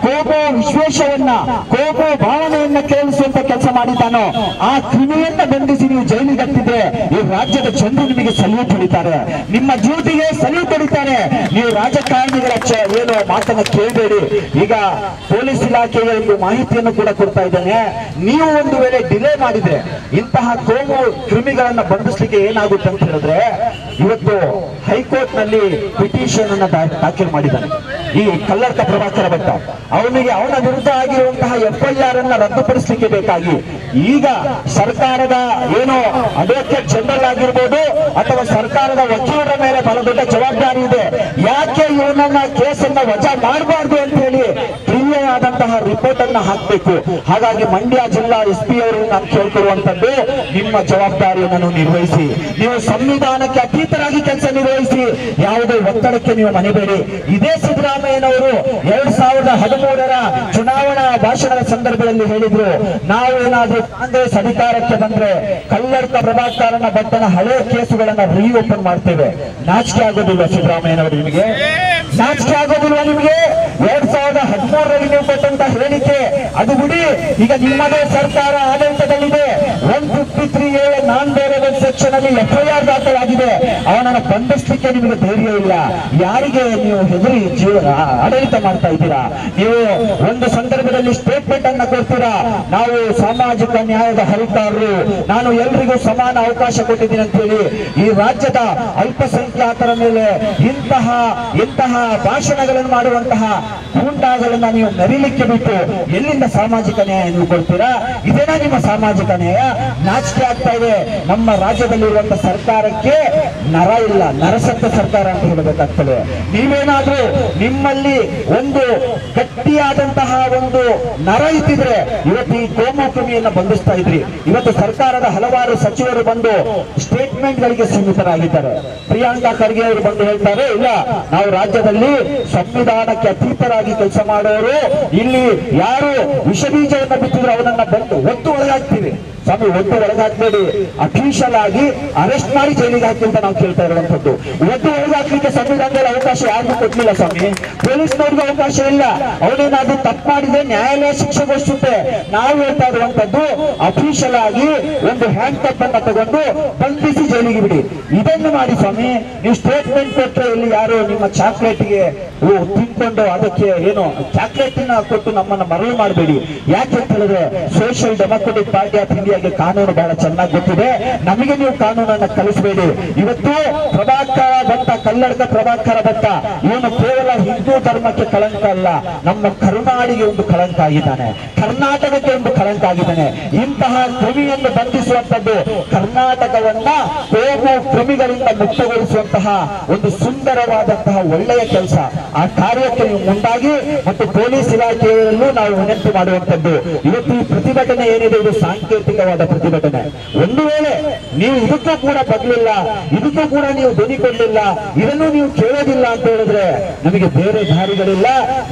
ಕೋಮು ವಿಶ್ವೇಶವನ್ನ, ಕೋಮು ಭಾವನೆಯನ್ನ ಕೇಳಿಸುವಂತ ಕೆಲಸ ಮಾಡಿದ್ದಾನೋ ಆ ಕ್ರಿಮಿಯನ್ನ ಬಂಧಿಸಿ ನೀವು ಜೈಲಿಗೆ ಹತ್ತಿದ್ರೆ ಈ ರಾಜ್ಯದ ಜನರು ನಿಮಗೆ ಸಲ್ಯೂಟ್ ಹೊಡಿತಾರೆ, ನಿಮ್ಮ ಡ್ಯೂಟಿಗೆ ಸಲ್ಯೂಟ್ ಹೊಡಿತಾರೆ. ನೀವು ರಾಜಕಾರಣಿಗಳ ಏನು ಮಾತನ್ನ ಕೇಳಬೇಡಿ. ಈಗ ಪೊಲೀಸ್ ಇಲಾಖೆಗೆ ಒಂದು ಮಾಹಿತಿಯನ್ನು ಕೂಡ ಕೊಡ್ತಾ ಇದ್ದೇನೆ. ನೀವು ಒಂದು ವೇಳೆ ಡಿಲೇ ಮಾಡಿದ್ರೆ ಇಂತಹ ಕೋಮು ಕ್ರಿಮಿಗಳನ್ನ ಬಂಧಿಸಲಿಕ್ಕೆ ಏನಾಗುತ್ತೆ ಅಂತ ಹೇಳಿದ್ರೆ, ಇವತ್ತು ಹೈಕೋರ್ಟ್ ನಲ್ಲಿ ಪಿಟಿಷನ್ ಅನ್ನ ದಾಖಲು ಮಾಡಿದ್ದಾನೆ ಈ ಕಲ್ಲಡ್ಕ ಪ್ರಭಾಕರ ಭಟ್ಟ. ಅವನ ವಿರುದ್ಧ ಆಗಿರುವಂತಹ FIR ಅನ್ನ ರದ್ದುಪಡಿಸಲಿಕ್ಕೆ ಬೇಕಾಗಿ ಈಗ ಸರ್ಕಾರದ ಏನು ಅಡ್ವೊಕೇಟ್ ಜನರಲ್ ಆಗಿರ್ಬೋದು ಅಥವಾ ಸರ್ಕಾರದ ವಕೀಲರ ಮೇಲೆ ಬಹಳ ದೊಡ್ಡ ಜವಾಬ್ದಾರಿ ಇದೆ. ಯಾಕೆ ಇವನನ್ನ ಕೇಸನ್ನ ವಜಾ ಮಾಡಬಾರ್ದು ಅಂತ ಹೇಳಿ ಕ್ರಿಯೆಯಾದಂತಹ ರಿಪೋರ್ಟ್ ಅನ್ನ ಹಾಕಬೇಕು. ಹಾಗಾಗಿ ಮಂಡ್ಯ ಜಿಲ್ಲಾ SP ಅವರು ನಾನು ಕೇಳ್ಕೊಡುವಂತದ್ದು, ನಿಮ್ಮ ಜವಾಬ್ದಾರಿಯನ್ನು ನಿರ್ವಹಿಸಿ. ನೀವು ಸಂವಿಧಾನಕ್ಕೆ ಅತೀತರಾಗಿ ಕೆಲಸ ನಿರ್ವಹಿಸಿ. ಯಾವುದೇ ಒತ್ತಡಕ್ಕೆ ನೀವು ಮಣಿಬೇಡಿ. ಇದೇ ಸಿದ್ದರಾಮಯ್ಯನವರು 2013ರ ಚುನಾವಣಾ ಭಾಷಣದ ಸಂದರ್ಭದಲ್ಲಿ ಹೇಳಿದ್ರು, ನಾವು ಏನಾದ್ರೂ ಕಾಂಗ್ರೆಸ್ ಅಧಿಕಾರಕ್ಕೆ ಬಂದ್ರೆ ಕಲ್ಲಡ್ಕ ಪ್ರಭಾಕರನ ಭಟ್ಟನ ಹಳೆ ಕೇಸುಗಳನ್ನ ರೀಓಪನ್ ಮಾಡ್ತೇವೆ. ನಾಚಿಕೆ ಆಗೋದಿಲ್ಲ ಸಿದ್ದರಾಮಯ್ಯನವರು? ನಿಮಗೆ ನಾಚಿಕೆ ಆಗೋದಿಲ್ವಾ? ನಿಮಗೆ 2013ರಲ್ಲಿ ನೀವು ಕೊಟ್ಟಂತ ಹೇಳಿಕೆ ಅದು ಬಿಡಿ. ಈಗ ನಿಮ್ಮದೇ ಸರ್ಕಾರ ಆಡಳಿತದಲ್ಲಿದೆ. 153A ನಾನ್ ಬೇರೆಬಲ್ ಸೆಕ್ಷನ್ ಅಲ್ಲಿ FIR ದಾಖಲಾಗಿದೆ. ಅವನನ್ನು ಬಂಧಿಸಲಿಕ್ಕೆ ನಿಮಗೆ ಧೈರ್ಯ ಇಲ್ಲ. ಯಾರಿಗೆ ನೀವು ಹೆದರಿ ಆಡಳಿತ ಮಾಡ್ತಾ ಇದ್ದೀರಾ? ನೀವು ಒಂದು ಸಂದರ್ಭದಲ್ಲಿ ಸ್ಟೇಟ್ಮೆಂಟ್ ಅನ್ನ ಕೊಡ್ತೀರಾ, ನಾವು ಸಾಮಾಜಿಕ ನ್ಯಾಯದ ಹರಿಕಾರರು, ನಾನು ಎಲ್ರಿಗೂ ಸಮಾನ ಅವಕಾಶ ಕೊಟ್ಟಿದ್ದೀನಿ ಅಂತ ಹೇಳಿ ಈ ರಾಜ್ಯದ ಅಲ್ಪಸಂಖ್ಯಾತರ ಮೇಲೆ ಇಂತಹ ಭಾಷಣಗಳನ್ನು ಮಾಡುವಂತಹ ಗೂಂಡಾಗಳನ್ನ ನೀವು ಮೆರಿಲಿಕ್ಕೆ ಬಿಟ್ಟು ಎಲ್ಲಿಂದ ಸಾಮಾಜಿಕ ನ್ಯಾಯ ನೀವು ಕೊಡ್ತೀರಾ? ಇದೇನಾ ನಿಮ್ಮ ಸಾಮಾಜಿಕ ನ್ಯಾಯ? ನಾಚಿಕೆ ಆಗ್ತಾ ಇದೆ. ನಮ್ಮ ರಾಜ್ಯದಲ್ಲಿರುವಂತಹ ಸರ್ಕಾರಕ್ಕೆ ನರ ಇಲ್ಲ, ನರಸತ್ತ ಸರ್ಕಾರ ಅಂತ ಹೇಳಬೇಕಾಗ್ತದೆ. ನೀವೇನಾದ್ರೂ ನಿಮ್ಮಲ್ಲಿ ಒಂದು ಗಟ್ಟಿಯಾದಂತಹ ಒಂದು ನರ ಇದ್ದಿದ್ರೆ ಇವತ್ತು ಈ ಕೋಮು ಕ್ರಿಮಿಯನ್ನ ಬಂಧಿಸ್ತಾ ಇದ್ರಿ. ಇವತ್ತು ಸರ್ಕಾರದ ಹಲವಾರು ಸಚಿವರು ಬಂದು ಸ್ಟೇಟ್ಮೆಂಟ್ ಗಳಿಗೆ ಸೀಮಿತರಾಗಿದ್ದಾರೆ. ಪ್ರಿಯಾಂಕಾ ಖರ್ಗೆ ಅವರು ಬಂದು ಹೇಳ್ತಾರೆ, ಇಲ್ಲ ನಾವು ರಾಜ್ಯದಲ್ಲಿ ಸಂವಿಧಾನಕ್ಕೆ ಅತೀತರಾಗಿ ಕೆಲಸ ಮಾಡೋರು, ಇಲ್ಲಿ ಯಾರು ವಿಷಬೀಜವನ್ನ ಬಿತ್ತಿದ್ರು ಅವನನ್ನ ಬಂದು ಒತ್ತು ಒಳಗಾಗ್ತೀವಿ. ಸ್ವಾಮಿ, ಒಟ್ಟು ಒಳಗಾಕ್ಬೇಡಿ. ಅಫೀಷಿಯಲ್ ಆಗಿ ಅರೆಸ್ಟ್ ಮಾಡಿ ಜೈಲಿಗೆ ಹಾಕಿ ಅಂತ ನಾವು ಕೇಳ್ತಾ ಇರುವಂತದ್ದು. ಒಟ್ಟು ಒಳಗಾಕ್ಲಿಕ್ಕೆ ಸಂವಿಧಾನದಲ್ಲಿ ಅವಕಾಶ ಯಾರಿಗೂ ಕೊಡ್ಲಿಲ್ಲ ಸ್ವಾಮಿ. ಪೊಲೀಸ್ನವ್ರಿಗೂ ಅವಕಾಶ ಇಲ್ಲ. ಅವನೇನಾದ್ರೂ ತಪ್ಪು ಮಾಡಿದ್ರೆ ನ್ಯಾಯಾಲಯ ಶಿಕ್ಷೆ ಕೊಡಿಸುತ್ತೆ. ನಾವು ಹೇಳ್ತಾ ಇರುವಂತದ್ದು ಅಫೀಷಿಯಲ್ ಆಗಿ ಒಂದು ಹ್ಯಾಂಡ್ ಕಪ್ ಅನ್ನ ತಗೊಂಡು ಬಂಧಿಸಿ ಜೈಲಿಗೆ ಬಿಡಿ. ಇದನ್ನು ಮಾಡಿ ಸ್ವಾಮಿ. ನೀವು ಸ್ಟೇಟ್ಮೆಂಟ್ ಕೊಟ್ಟರೆ ಇಲ್ಲಿ ಯಾರು ನಿಮ್ಮ ಚಾಕ್ಲೇಟ್ಗೆ ತಿನ್ಕೊಂಡು ಅದಕ್ಕೆ ಏನು ಚಾಕ್ಲೇಟ್ ಕೊಟ್ಟು ನಮ್ಮನ್ನ ಮರಳು ಮಾಡಬೇಡಿ. ಯಾಕೆ ಅಂತ ಹೇಳಿದ್ರೆ ಸೋಷಿಯಲ್ ಡೆಮೊಕ್ರೆಟಿಕ್ ಪಾರ್ಟಿ ಆಫ್ ಇಂಡಿಯಾಗೆ ಕಾನೂನು ಬಹಳ ಚೆನ್ನಾಗಿ ಗೊತ್ತಿದೆ. ನಮಗೆ ನೀವು ಕಾನೂನನ್ನ ಕಲಿಸಬೇಡಿ. ಇವತ್ತು ಪ್ರಭಾಕರ ಭಟ್ಟ, ಕಲ್ಲಡ್ಕ ಪ್ರಭಾಕರ ಭಟ್ಟ ಇವನು ಕೇವಲ ಹಿಂದೂ ಧರ್ಮಕ್ಕೆ ಕಳಂಕ ಅಲ್ಲ, ನಮ್ಮ ಕರುನಾಡಿಗೆ ಒಂದು ಕಳಂಕ ಆಗಿದ್ದಾನೆ, ಕರ್ನಾಟಕಕ್ಕೆ ಒಂದು ಕಳಂಕ ಆಗಿದ್ದಾನೆ. ಇಂತಹ ಕ್ರಿಮಿಯನ್ನು ಬಂಧಿಸುವಂತದ್ದು ಕರ್ನಾಟಕವನ್ನ ಕೋಮು ಕ್ರಿಮಿಗಳಿಂದ ಮುಕ್ತಗೊಳಿಸುವಂತಹ ಒಂದು ಸುಂದರವಾದಂತಹ ಒಳ್ಳೆಯ ಕೆಲಸ. ಆ ಕಾರ್ಯಕ್ಕೆ ನೀವು ಮುಂದಾಗಿ ಮತ್ತು ಪೊಲೀಸ್ ಇಲಾಖೆಯಲ್ಲೂ ನಾವು ವಿನಂತಿ ಮಾಡುವಂತದ್ದು. ಇವತ್ತು ಈ ಪ್ರತಿಭಟನೆ ಏನಿದೆ ಇದು ಸಾಂಕೇತಿಕವಾದ ಪ್ರತಿಭಟನೆ. ಒಂದು ವೇಳೆ ನೀವು ಇದಕ್ಕೂ ಕೂಡ ಬಗ್ಲಿಲ್ಲ, ಇದಕ್ಕೂ ಕೂಡ ನೀವು ಧ್ವನಿ ಕೊಡಲಿಲ್ಲ, ಇದನ್ನು ನೀವು ಕೇಳೋದಿಲ್ಲ ಅಂತ ಹೇಳಿದ್ರೆ ನಮಗೆ ಬೇರೆ ದಾರಿಗಳಿಲ್ಲ.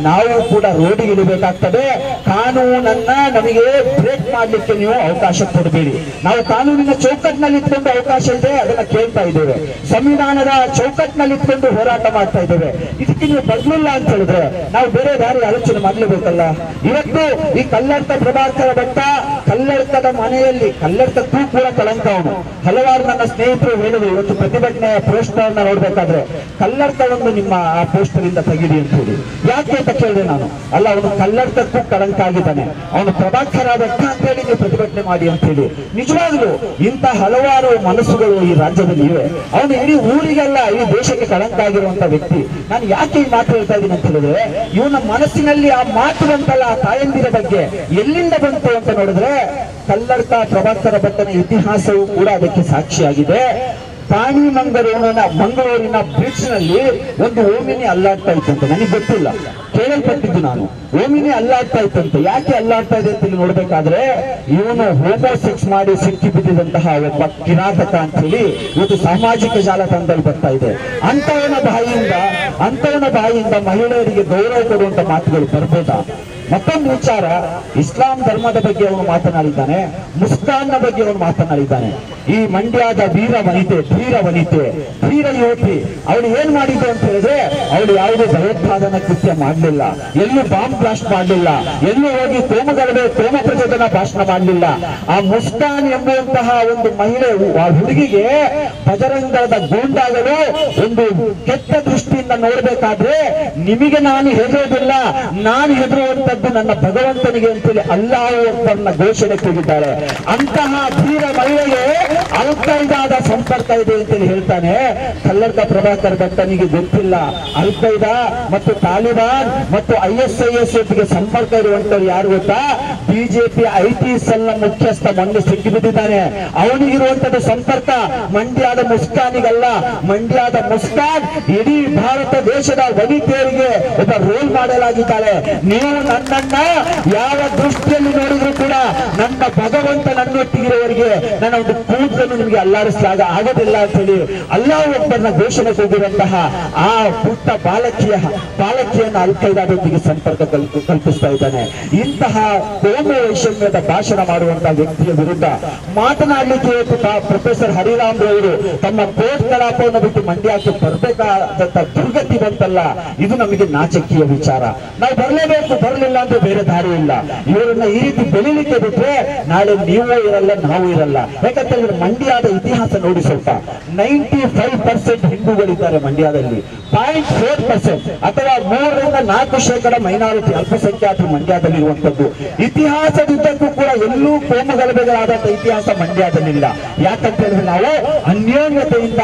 ನಾವು ಕೂಡ ರೋಡಿಗೆ ಇಳಿಬೇಕಾಗ್ತದೆ. ಕಾನೂನನ್ನ ನಮಗೆ ಬ್ರೇಕ್ ಮಾಡ್ಲಿಕ್ಕೆ ನೀವು ಅವಕಾಶ ಕೊಡಬೇಡಿ. ನಾವು ಕಾನೂನಿನ ಚೌಕಟ್ಟಿನಲ್ಲಿ ಇಟ್ಕೊಂಡು ಅವಕಾಶ ಇದೆ ಅದನ್ನ ಕೇಳ್ತಾ ಇದ್ದೇವೆ. ಸಂವಿಧಾನದ ಚೌಕಟ್ಟಿನಲ್ಲಿ ಇಟ್ಕೊಂಡು ಹೋರಾಟ ಮಾಡ್ತಾ ಇದ್ದೇವೆ. ಇದಕ್ಕೆ ನೀವು ಬಗ್ಲಿಲ್ಲ ಅಂತ ಹೇಳಿದ್ರೆ ನಾವು ಬೇರೆ ದಾರಿ ಆಲೋಚನೆ ಮಾಡ್ಲೇಬೇಕಲ್ಲ. ಇವತ್ತು ಈ ಕಲ್ಲಡ್ಕ ಪ್ರಭಾಕರ ಭಟ್ಟ ಕಲ್ಲಡ್ಕದ ಮನೆಯಲ್ಲಿ, ಕಲ್ಲಡ್ಕಕ್ಕೂ ಕೂಡ ಕಳಂಕ ಅವನು. ಹಲವಾರು ನನ್ನ ಸ್ನೇಹಿತರು ಹೇಳಿದ್ರು ಇವತ್ತು ಪ್ರತಿಭಟನೆಯ ಪೋಸ್ಟರ್ ನೋಡ್ಬೇಕಾದ್ರೆ ಕಲ್ಲಡ್ಕ ಒಂದು ನಿಮ್ಮ ಆ ಪೋಸ್ಟರ್ ಇಂದ ತೆಗಿಡಿ ಅಂತ ಹೇಳಿ. ಯಾಕೆ ಅಂತ ಕೇಳಿದೆ ನಾನು. ಅಲ್ಲ, ಅವನು ಕಲ್ಲಡ್ಕಕ್ಕೂ ಕಳಂಕ ಆಗಿದ್ದಾನೆ, ಅವನು ಪ್ರಭಾಕರ ಭಟ್ಟ ಅಂತ ಹೇಳಿ ನೀವು ಪ್ರತಿಭಟನೆ ಮಾಡಿ ಅಂತ ಹೇಳಿ. ನಿಜವಾಗ್ಲೂ ಇಂಥ ಹಲವಾರು ಮನಸ್ಸುಗಳು ಈ ರಾಜ್ಯದಲ್ಲಿ ಇವೆ. ಅವನು ಇಡೀ ಊರಿಗೆಲ್ಲ ಈ ದೇಶಕ್ಕೆ ಕಳಂಕ ಆಗಿರುವಂತ ವ್ಯಕ್ತಿ. ನಾನು ಯಾಕೆ ಈ ಮಾತು ಹೇಳ್ತಾ ಇದ್ದೀನಿ ಅಂತ ಹೇಳಿದ್ರೆ, ಇವನ ಮನಸ್ಸಿನಲ್ಲಿ ಆ ಮಾತು ಬಂತಲ್ಲ, ಆ ತಾಯಂದಿರ ಬಗ್ಗೆ ಎಲ್ಲಿಂದ ಬಂತು ಅಂತ ನೋಡಿದ್ರೆ ಕಲ್ಲಡ್ಕ ಪ್ರಭಾಕರ ಭಟ್ಟನ ಇತಿಹಾಸವೂ ಕೂಡ ಅದಕ್ಕೆ ಸಾಕ್ಷಿಯಾಗಿದೆ. ಪ್ರಾಣಿ ಮಂಗಳೂರಿನ ಬ್ರಿಡ್ಜ್ ನಲ್ಲಿ ಒಂದು ಓಮಿನಿ ಅಲ್ಲಾಡ್ತಾ ಇತ್ತಂತೆ. ನನಗೆ ಗೊತ್ತಿಲ್ಲ, ಕೇಳಲ್ಪಟ್ಟಿದ್ದು ನಾನು. ಓಮಿನಿ ಅಲ್ಲಾಡ್ತಾ ಇತ್ತಂತೆ. ಯಾಕೆ ಅಲ್ಲಾಡ್ತಾ ಇದೆ ಅಂತ ಇಲ್ಲಿ ನೋಡ್ಬೇಕಾದ್ರೆ, ಇವನು ಹೋಮೋಸೆಕ್ಸ್ ಮಾಡಿ ಸಿಕ್ಕಿ ಬಿದ್ದಿದಂತಹ ಒಬ್ಬ ಕಿರಾತಕ ಅಂತ ಹೇಳಿ ಇವತ್ತು ಸಾಮಾಜಿಕ ಜಾಲತಾಣದಲ್ಲಿ ಬರ್ತಾ ಇದೆ. ಅಂತವನ ಬಾಯಿಯಿಂದ ಮಹಿಳೆಯರಿಗೆ ಗೌರವ ಕೊಡುವಂತ ಮಾತುಗಳು ಬರ್ಬೋದಾ? ಮತ್ತೊಂದು ವಿಚಾರ, ಇಸ್ಲಾಂ ಧರ್ಮದ ಬಗ್ಗೆ ಅವನು ಮಾತನಾಡಿದ್ದಾನೆ, ಮುಸ್ಕಾನ್ನ ಬಗ್ಗೆ ಅವನು ಮಾತನಾಡಿದ್ದಾನೆ. ಈ ಮಂಡ್ಯದ ಧೀರ ಯುವತಿ ಅವಳು ಏನ್ ಮಾಡಿದ್ದು ಅಂತ ಹೇಳಿದ್ರೆ, ಅವಳು ಯಾವುದೇ ಭಯೋತ್ಪಾದನಾ ಕೃತ್ಯ ಮಾಡಲಿಲ್ಲ, ಎಲ್ಲೂ ಬಾಂಬ್ ಬ್ಲಾಸ್ಟ್ ಮಾಡಲಿಲ್ಲ, ಎಲ್ಲೂ ಹೋಗಿ ಕೋಮ ಪ್ರಚೋದನಾ ಭಾಷಣ ಮಾಡಲಿಲ್ಲ. ಆ ಮುಸ್ಕಾನ್ ಎಂಬುವಂತಹ ಒಂದು ಮಹಿಳೆ ಹುಡುಗಿಗೆ ಬಜರಂಗದ ಗೂಂಡಾಗಳು ಒಂದು ಕೆಟ್ಟ ದೃಷ್ಟಿಯಿಂದ ನೋಡ್ಬೇಕಾದ್ರೆ, ನಿಮಗೆ ನಾನು ಹೆದರೋದಿಲ್ಲ, ನಾನು ಹೆದರುವಂತ ನನ್ನ ಭಗವಂತನಿಗೆ ಅಂತೇಳಿ ಅಲ್ಲಾಹ್ ಒಬ್ಬರನ್ನ ಘೋಷಣೆ ಕೂಗಿದ್ದಾರೆ. ಅಂತಹ ಧೀರ ಮಹಿಳೆಗೆ ಅಲ್-ಖೈದಾದ ಸಂಪರ್ಕ ಇದೆ ಅಂತೇಳಿ ಹೇಳ್ತಾನೆ. ಕಲ್ಲಡ್ಕ ಪ್ರಭಾಕರ್ ಭಟ್ಟನಿಗೆ ಗೊತ್ತಿಲ್ಲ ಅಲ್-ಖೈದಾ ಮತ್ತು ತಾಲಿಬಾನ್ ಮತ್ತು ISIS ಗೆ ಸಂಪರ್ಕ ಇರುವಂತವ್ರು ಯಾರು ಗೊತ್ತಾ? ಬಿಜೆಪಿ ಐಟಿ ಸೆಲ್ ಮುಖ್ಯಸ್ಥ ಮೊನ್ನೆ ಸಿಕ್ಕಿಬಿಟ್ಟಿದ್ದಾನೆ. ಅವನಿಗಿರುವಂತದ್ದು ಸಂಪರ್ಕ ಮಂಡ್ಯದ ಮುಸ್ಕಾನಿಗಲ್ಲ. ಮಂಡ್ಯದ ಮುಸ್ಕಾನ್ ಇಡೀ ಭಾರತ ದೇಶದ ವನಿತೆಯರಿಗೆ ಒಬ್ಬ ರೋಲ್ ಮಾಡೆಲ್ ಆಗಿದ್ದಾಳೆ. ನೀವು ನನ್ನನ್ನ ಯಾವ ದೃಷ್ಟಿಯಲ್ಲಿ ನೋಡಿದ್ರು ಕೂಡ ನನ್ನ ಭಗವಂತ ನನ್ನೊಟ್ಟಿಗಿರುವವರಿಗೆ ನನ್ನ ಒಂದು ಕೂದಲನ್ನು ನಿಮಗೆ ಅಲ್ಲಾಡಿಸಲಾಗ ಆಗೋದಿಲ್ಲ ಅಂತ ಹೇಳಿ ಅಲ್ಲಾಹ್ ಒಬ್ಬರನ್ನ ಘೋಷಣೆ ಕೂಗಿರುವಂತಹ ಆ ಪುಟ್ಟ ಬಾಲಕಿಯನ್ನು ಅಲ್-ಖೈದಾದೊಂದಿಗೆ ಸಂಪರ್ಕ ಕಲ್ಪಿಸ್ತಾ ಇದ್ದಾನೆ. ಇಂತಹ ಕೋಮ ವೈಷಮ್ಯದ ಭಾಷಣ ಮಾಡುವಂತಹ ವ್ಯಕ್ತಿಯ ವಿರುದ್ಧ ಮಾತನಾಡಲಿಕ್ಕೆ ಪ್ರೊಫೆಸರ್ ಹರಿರಾಮ್ ರವರು ತಮ್ಮ ಕೋರ್ಟ್ ಕಲಾಪವನ್ನು ಬಿಟ್ಟು ಮಂಡ್ಯಕ್ಕೆ ಬರಬೇಕಾದಂತ ದುರ್ಗತಿ ಬಂತಲ್ಲ, ಇದು ನಮಗೆ ನಾಚಕೀಯ ವಿಚಾರ. ನಾವು ಬರಲಿಲ್ಲ ಅಂದ್ರೆ ಬೇರೆ ದಾರಿ ಇಲ್ಲ. ಇವರನ್ನ ಈ ರೀತಿ ಬೆಳಿಲಿಕ್ಕೆ ಬಿಟ್ರೆ ನಾಳೆ ನೀವು ಇರಲ್ಲ, ನಾವು ಇರಲ್ಲ. ಯಾಕಂತ ಹೇಳಿದ್ರೆ ಮಂಡ್ಯದ ಇತಿಹಾಸ ನೋಡಿ ಸ್ವಲ್ಪ. 95% ಹಿಂದೂಗಳಿದ್ದಾರೆ ಮಂಡ್ಯದಲ್ಲಿ, 0.4% ಅಥವಾ 3-4% ಮೈನಾರಿಟಿ ಅಲ್ಪಸಂಖ್ಯಾತರು ಮಂಡ್ಯದಲ್ಲಿ ಇರುವಂತದ್ದು. ಇತಿಹಾಸದುದ್ದಕ್ಕೂ ಕೂಡ ಎಲ್ಲೂ ಕೋಮಗಲಭೆಗಳಾದಂತಹ ಇತಿಹಾಸ ಮಂಡ್ಯದಲ್ಲಿಲ್ಲ. ಯಾಕಂತ ಹೇಳಿದ್ರೆ ನಾವು ಅನ್ಯೋನ್ಯತೆಯಿಂದ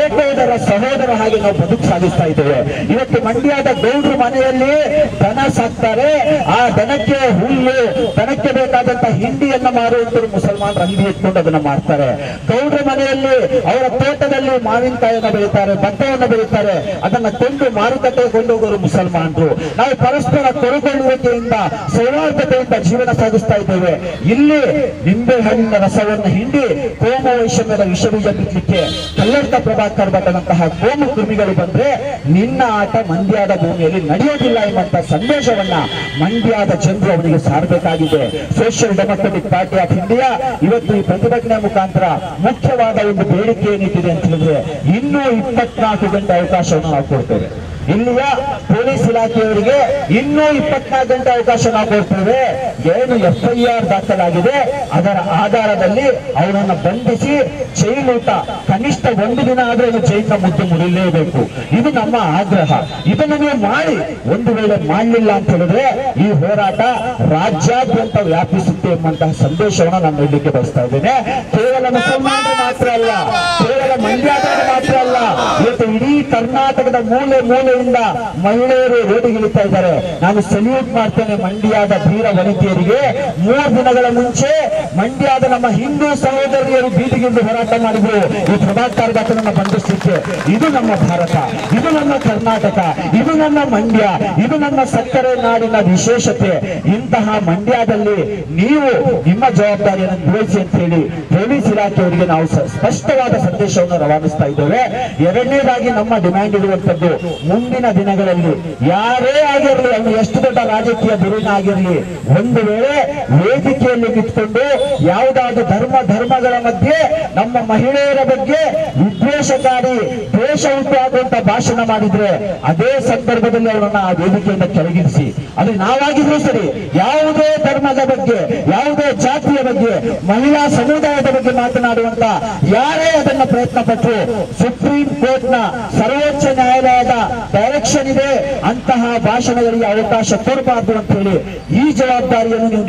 ಏಕೋದರ ಸಹೋದರ ಹಾಗೆ ನಾವು ಬದುಕು ಸಾಗಿಸ್ತಾ ಇದ್ದೇವೆ. ಇವತ್ತು ಮಂಡ್ಯದ ಗೌಡ್ರ ಮನೆಯಲ್ಲಿ ದನ ಸಾಕ್ತಾರೆ, ಆ ದನಕ್ಕೆ ಹುಲ್ಲು, ದನಕ್ಕೆ ಬೇಕಾದಂತ ಹಿಂಡಿಯನ್ನ ಮಾರುವಂತರು ಮುಸಲ್ಮಾನರು ಅಂಗಡಿ ಎತ್ಕೊಂಡು ಅದನ್ನ ಮಾಡ್ತಾರೆ. ಗೌಡ್ರ ಮನೆಯಲ್ಲಿ ಅವರ ತೋಟದಲ್ಲಿ ಮಾವಿನಕಾಯಿಯನ್ನ ಬೆಳೀತಾರೆ, ಭತ್ತವನ್ನು ಬೆಳೀತಾರೆ, ಅದನ್ನ ಕೊಂಡು ಮಾರುಕಟ್ಟೆಗೆ ಕೊಂಡೋಗೋರು ಮುಸಲ್ಮಾನರು. ನಾವು ಪರಸ್ಪರ ಕೊಡುಕೊಳ್ಳುವಿಕೆಯಿಂದ ಸೌಹಾರ್ದತೆಯಿಂದ ಜೀವನ ಸಾಗಿಸ್ತಾ ಇದ್ದೇವೆ. ಇಲ್ಲಿ ನಿಂಬೆ ಹಣ್ಣಿನ ರಸವನ್ನು ಹಿಂಡಿ ಕೋಮ ವೈಷಮ್ಯದ ವಿಷಬೀಜ ಬಿತ್ತಲಿಕ್ಕೆ ಕಲ್ಲಡ್ಕ ಪ್ರಭಾಕರ್ ಭಟ್ಟನಂತಹ ಕೋಮು ಕೃಮಿಗಳು ಬಂದ್ರೆ ನಿನ್ನ ಆಟ ಮಂಡ್ಯದ ಭೂಮಿಯಲ್ಲಿ ನಡೆಯೋದಿಲ್ಲ ಎಂಬಂತ ಸಂದೇಶವನ್ನ ಮಂಡ್ಯದ ಜನರು ಅವನಿಗೆ ಸಾರಬೇಕಾಗಿದೆ. Social Democratic Party of India ಇವತ್ತು ಈ ಪ್ರತಿಭಟನೆ ಮುಖಾಂತರ ಮುಖ್ಯವಾದ ಒಂದು ಬೇಡಿಕೆ ಏನಿಟ್ಟಿದೆ ಅಂತ ಹೇಳಿದ್ರೆ, ಇನ್ನೂ 24 ಗಂಟೆ ಅವಕಾಶವನ್ನು ನಾವು ಕೊಡ್ತೇವೆ. ಇಲ್ಲಿಯ ಪೊಲೀಸ್ ಇಲಾಖೆಯವರಿಗೆ ಇನ್ನೂ 24 ಗಂಟೆ ಅವಕಾಶ ನಾವು ಕೊಡ್ತೇವೆ. ಏನು FIR ದಾಖಲಾಗಿದೆ ಅದರ ಆಧಾರದಲ್ಲಿ ಅವರನ್ನು ಬಂಧಿಸಿ ಜೈಲೂಟ ಕನಿಷ್ಠ 1 ದಿನ ಆದ್ರೆ ಜೈಲಿನ ಮುದ್ದು ಮುರಿಲೇಬೇಕು. ಇದು ನಮ್ಮ ಆಗ್ರಹ. ಇದನ್ನು ನೀವು ಮಾಡಿ. ಒಂದು ವೇಳೆ ಮಾಡಲಿಲ್ಲ ಅಂತ ಹೇಳಿದ್ರೆ ಈ ಹೋರಾಟ ರಾಜ್ಯಾದ್ಯಂತ ವ್ಯಾಪಿಸುತ್ತೆ ಎಂಬಂತಹ ಸಂದೇಶವನ್ನು ನಾನು ನೀಡಲಿಕ್ಕೆ ಬಯಸ್ತಾ ಇದ್ದೇನೆ. ಕೇವಲ ಮುಸಲ್ಮಾನರು ಮಾತ್ರ ಅಲ್ಲ, ಕೇವಲ ಮಂಡ್ಯದವರು ಮಾತ್ರ ಅಲ್ಲ, ಇವತ್ತು ಇಡೀ ಕರ್ನಾಟಕದ ಮೂಲೆಯಿಂದ ಮಹಿಳೆಯರು ರೋಡಿಗಿಳಿತಾ ಇದ್ದಾರೆ. ನಾನು ಸಲ್ಯೂಟ್ ಮಾಡ್ತೇನೆ ಮಂಡ್ಯದ ಧೀರ ವನಿತೆಯರಿಗೆ. 3 ದಿನಗಳ ಮುಂಚೆ ಮಂಡ್ಯದ ನಮ್ಮ ಹಿಂದೂ ಸಹೋದರಿಯರು ಬೀದಿಗಿಂದು ಹೋರಾಟ ಮಾಡಿದ್ರು ಈ ಪ್ರಭಾಕರ್ ಭಟ್ಟನನ್ನ ಬಂಧಿಸಲಿಕ್ಕೆ. ಇದು ನಮ್ಮ ಭಾರತ, ಇದು ನಮ್ಮ ಕರ್ನಾಟಕ, ಇದು ನನ್ನ ಮಂಡ್ಯ, ಇದು ನನ್ನ ಸಕ್ಕರೆ ನಾಡಿನ ವಿಶೇಷತೆ. ಇಂತಹ ಮಂಡ್ಯದಲ್ಲಿ ನೀವು ನಿಮ್ಮ ಜವಾಬ್ದಾರಿಯನ್ನು ನಿರ್ವಹಿಸಿ ಅಂತ ಹೇಳಿ ಪೊಲೀಸ್ ಇಲಾಖೆಯವರಿಗೆ ನಾವು ಸ್ಪಷ್ಟವಾದ ಸಂದೇಶವನ್ನು ರವಾನಿಸ್ತಾ ಇದ್ದೇವೆ. ಎರಡನೇದಾಗಿ ನಮ್ಮ ಡಿಮ್ಯಾಂಡ್ ಇರುವಂತದ್ದು, ಮುಂದಿನ ದಿನಗಳಲ್ಲಿ ಯಾರೇ ಆಗಿರಲಿ, ಅವನು ಎಷ್ಟು ದೊಡ್ಡ ರಾಜಕೀಯ ಧುರೀಣ ಆಗಿರಲಿ, ಒಂದು ವೇಳೆ ವೇದಿಕೆಯಲ್ಲಿ ನಿಂತ್ಕೊಂಡು ಯಾವುದಾದ್ರೂ ಧರ್ಮಗಳ ಮಧ್ಯೆ ನಮ್ಮ ಮಹಿಳೆಯರ ಬಗ್ಗೆ ವಿದ್ವೇಷಕಾರಿ ದ್ವೇಷ ಉಂಟಾಗುವಂತ ಭಾಷಣ ಮಾಡಿದ್ರೆ ಅದೇ ಸಂದರ್ಭದಲ್ಲಿ ಅವರನ್ನ ಆ ವೇದಿಕೆಯಿಂದ ಕೆಳಗಿರಿಸಿ. ಅದು ನಾವಾಗಿದ್ರೂ ಸರಿ, ಯಾವುದೇ ಧರ್ಮದ ಬಗ್ಗೆ, ಯಾವುದೇ ಜಾತಿಯ ಬಗ್ಗೆ, ಮಹಿಳಾ ಸಮುದಾಯದ ಬಗ್ಗೆ ಮಾತನಾಡುವಂತ ಯಾರೇ ಅದನ್ನ ಪ್ರಯತ್ನ ಪಟ್ಟರು ಸುಪ್ರೀಂ ಕೋರ್ಟ್ನ ಸರ್ವೋಚ್ಚ ನ್ಯಾಯಾಲಯದ ಡೈರೆಕ್ಷನ್ ಇದೆ, ಅಂತಹ ಭಾಷಣಗಳಿಗೆ ಅವಕಾಶ ಕೊಡಬಾರ್ದು ಅಂತ ಹೇಳಿ ಈ ಜವಾಬ್ದಾರಿಯನ್ನು ನೀವು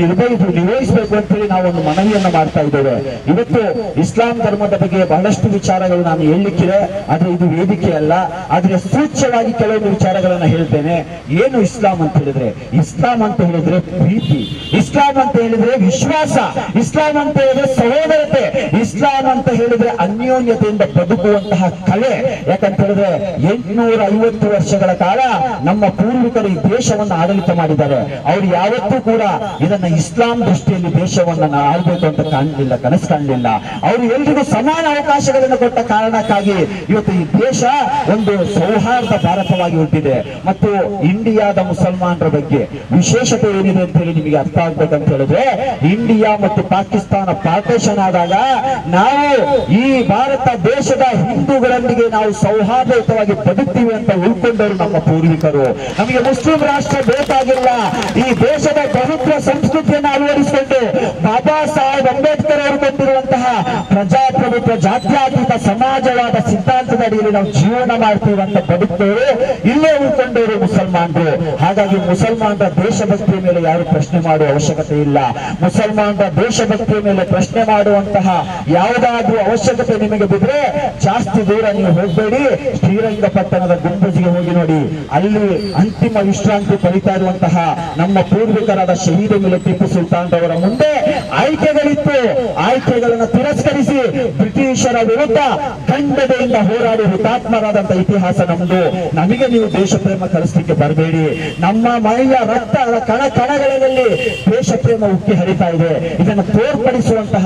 ನಿರ್ವಹಿಸಬೇಕು ಅಂತ ಹೇಳಿ ನಾವು ಒಂದು ಮನವಿಯನ್ನ ಮಾಡ್ತಾ ಇದ್ದೇವೆ. ಇವತ್ತು ಇಸ್ಲಾಂ ಧರ್ಮದ ಬಗ್ಗೆ ಬಹಳಷ್ಟು ವಿಚಾರಗಳು ನಾನು ಹೇಳಲಿಕ್ಕಿದೆ, ಆದ್ರೆ ಇದು ವೇದಿಕೆ ಅಲ್ಲ. ಆದ್ರೆ ಸೂಚ್ಯವಾಗಿ ಕೆಲವೊಂದು ವಿಚಾರಗಳನ್ನ ಹೇಳ್ತೇನೆ. ಏನು ಇಸ್ಲಾಂ ಅಂತ ಹೇಳಿದ್ರೆ? ಇಸ್ಲಾಂ ಅಂತ ಹೇಳಿದ್ರೆ ಪ್ರೀತಿ, ಇಸ್ಲಾಂ ಅಂತ ಹೇಳಿದ್ರೆ ವಿಶ್ವಾಸ, ಇಸ್ಲಾಂ ಅಂತ ಹೇಳಿದ್ರೆ ಸಹೋದರತೆ, ಇಸ್ಲಾಂ ಅಂತ ಹೇಳಿದ್ರೆ ಅನ್ಯೋನ್ಯತೆಯಿಂದ ಬದುಕುವಂತಹ ಕಲೆ. ಯಾಕಂತ ಹೇಳಿದ್ರೆ 850 ವರ್ಷಗಳ ಕಾಲ ನಮ್ಮ ಪೂರ್ವಿಕರು ಈ ದೇಶವನ್ನು ಆಡಳಿತ ಮಾಡಿದ್ದಾರೆ. ಅವ್ರು ಯಾವತ್ತೂ ಕೂಡ ಇದನ್ನ ಇಸ್ಲಾಂ ದೃಷ್ಟಿಯಲ್ಲಿ ದೇಶವನ್ನ ಆಳ್ಬೇಕು ಅಂತ ಕಾಣಲಿಲ್ಲ, ಕನಸು ಕಾಣಲಿಲ್ಲ. ಅವರು ಎಲ್ರಿಗೂ ಸಮಾನ ಅವಕಾಶಗಳನ್ನು ಕೊಟ್ಟ ಕಾರಣಕ್ಕಾಗಿ ಇವತ್ತು ಈ ದೇಶ ಒಂದು ಸೌಹಾರ್ದ ಭಾರತವಾಗಿ ಹುಟ್ಟಿದೆ. ಮತ್ತು ಇಂಡಿಯಾದ ಮುಸಲ್ಮಾನರ ಬಗ್ಗೆ ವಿಶೇಷತೆ ಏನಿದೆ ಅಂತ ಹೇಳಿ ನಿಮಗೆ ಅರ್ಥ ಆಗ್ಬೇಕಂತ ಹೇಳಿದ್ರೆ, ಇಂಡಿಯಾ ಮತ್ತು ಪಾಕಿಸ್ತಾನ ಪಾರ್ಟಿಷನ್ ಆದಾಗ ನಾವು ಈ ಭಾರತ ದೇಶದ ಹಿಂದೂಗಳೊಂದಿಗೆ ನಾವು ಸೌಹಾರ್ದಯುತವಾಗಿ ಬದುಕ್ತೀವಿ ಅಂತ ಉಳ್ಕೊಂಡವರು ನಮ್ಮ ಪೂರ್ವಿಕರು. ನಮಗೆ ಮುಸ್ಲಿಂ ರಾಷ್ಟ್ರ ಬೇಕಾಗಿಲ್ಲ. ಈ ದೇಶದ ಬಹುತ್ವ ಸಂಸ್ಕೃತಿಯನ್ನು ಅಳವಡಿಸಿಕೊಂಡು ಬಾಬಾ ಸಾಹೇಬ್ ಅಂಬೇಡ್ಕರ್ ಅವರು ಕೊಟ್ಟಿರುವಂತಹ ಪ್ರಜಾಪ್ರಭುತ್ವ ಜಾತ್ಯತೀತ ಸಮಾಜವಾದ ಸಿದ್ಧಾಂತದ ಅಡಿಯಲ್ಲಿ ನಾವು ಜೀವನ ಮಾಡ್ತೀವಿ ಅಂತ ಬದುಕ್ತೇವೆ. ಇಲ್ಲೇ ಉಳ್ಕೊಂಡವರು ಮುಸಲ್ಮಾನರು. ಹಾಗಾಗಿ ಮುಸಲ್ಮಾನರ ದೇಶಭಕ್ತಿಯ ಮೇಲೆ ಯಾರು ಪ್ರಶ್ನೆ ಮಾಡುವ ಅವಶ್ಯಕತೆ ಇಲ್ಲ. ಮುಸಲ್ಮಾನರ ದೇಶಭಕ್ತಿಯ ಮೇಲೆ ಪ್ರಶ್ನೆ ಮಾಡುವಂತಹ ಯಾವುದಾದ್ರೂ ಅವಶ್ಯಕತೆ ನಿಮಗೆ ಬಿದ್ರೆ ಜಾಸ್ತಿ ದೂರ ನೀವು ಹೋಗಬೇಡಿ. ಶ್ರೀರಂಗಪಟ್ಟಣದ ಗುಂಬಜಿಗೆ ಹೋಗಿ ನೋಡಿ. ಅಲ್ಲಿ ಅಂತಿಮ ವಿಶ್ರಾಂತಿ ಪಡಿತಾ ಇರುವಂತಹ ನಮ್ಮ ಪೂರ್ವಿಕರಾದ ಶಹೀದ್ ಮೇಲೆ ಟಿಪ್ಪು ಸುಲ್ತಾನ್ ರವರ ಮುಂದೆ ಆಯ್ಕೆಗಳಿತ್ತು. ಆಯ್ಕೆಗಳನ್ನು ತಿರಸ್ಕರಿಸಿ ಬ್ರಿಟಿಷರ ವಿರುದ್ಧ ಖಂಡತೆಯಿಂದ ಹೋರಾಡಿ ಹುತಾತ್ಮರಾದಂತಹ ಇತಿಹಾಸ ನಮ್ದು. ನಮಗೆ ನೀವು ದೇಶ ಪ್ರೇಮ ಕಲಿಸಲಿಕ್ಕೆ ಬರಬೇಡಿ. ನಮ್ಮ ಮೈಯ ರಕ್ತ ಕಣಗಳಲ್ಲಿ ದೇಶ ಪ್ರೇಮ ಉಕ್ಕಿ ಹರಿತಾ ಇದೆ. ಇದನ್ನು ತೋರ್ಪಡಿಸುವಂತಹ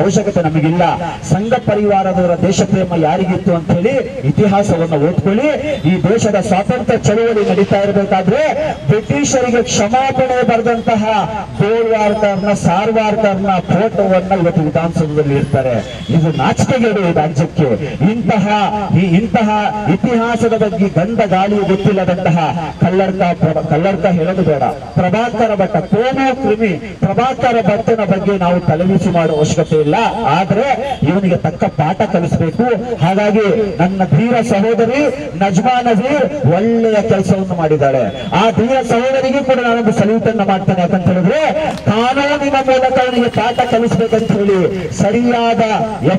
ಅವಶ್ಯಕತೆ ನಮಗಿಲ್ಲ. ಸಂಘ ಪರಿವಾರದವರ ದೇಶ ಪ್ರೇಮ ಯಾರಿಗಿತ್ತು ಅಂತ ಹೇಳಿ ಇತಿಹಾಸವನ್ನು ಓದ್ಕೊಳ್ಳಿ. ಈ ದೇಶದ ಸ್ವಾತಂತ್ರ್ಯ ಚಳವಳಿ ನಡೀತಾ ಇರಬೇಕಾದ್ರೆ ಬ್ರಿಟಿಷರಿಗೆ ಕ್ಷಮಾಪಣೆ ಬರೆದಂತಹ ಗೋಳ್ವಾರ್ಕರ್ನ ಸಾರ್ವಾರ್ಕರ್ನ ಫೋಟೋವನ್ನ ಇವತ್ತು ವಿಧಾನಸೌಧದಲ್ಲಿ ಇರ್ತಾರೆ. ಇದು ನಾಚಿಕೆಗೇಡು ಈ ರಾಜ್ಯಕ್ಕೆ. ಇಂತಹ ಇತಿಹಾಸದ ಬಗ್ಗೆ ಗಂಧ ಗಾಳಿ ಗೊತ್ತಿಲ್ಲದಂತಹ ಕಲ್ಲಡ್ಕ ಹೇಳೋದು ಬೇಡ. ಪ್ರಭಾಕರ ಭಟ್ಟ ಕೋಮು ಕ್ರಿಮಿ ಪ್ರಭಾಕರ ಭಟ್ಟನ ಬಗ್ಗೆ ನಾವು ತಲೆಬಿಸಿ ಮಾಡುವ ಅವಶ್ಯಕತೆ ಇಲ್ಲ. ಆದ್ರೆ ಇವನಿಗೆ ತಕ್ಕ ಪಾಠ ಕಲಿಸಬೇಕು. ಹಾಗಾಗಿ ನನ್ನ ಧೀರ ಸಹೋದರಿ ನಜ್ಮಾ ನಜೀರ್ ಒಳ್ಳೆಯ ಕೆಲಸವನ್ನು ಮಾಡಿದ್ದಾಳೆ. ಆ ಧೀರ ಸಹೋದರಿಗೆ ಕೂಡ ನಾನೊಂದು ಸಲ್ಯೂಟ್ ಅನ್ನ ಮಾಡ್ತೇನೆ. ಯಾಕಂತ ಹೇಳಿದ್ರೆ ಕಾನೂನಿನ ಮೂಲಕ ಅವನಿಗೆ ಪಾಠ ಕಲಿಸಬೇಕಂತ ಹೇಳಿ ಸರಿಯಾದ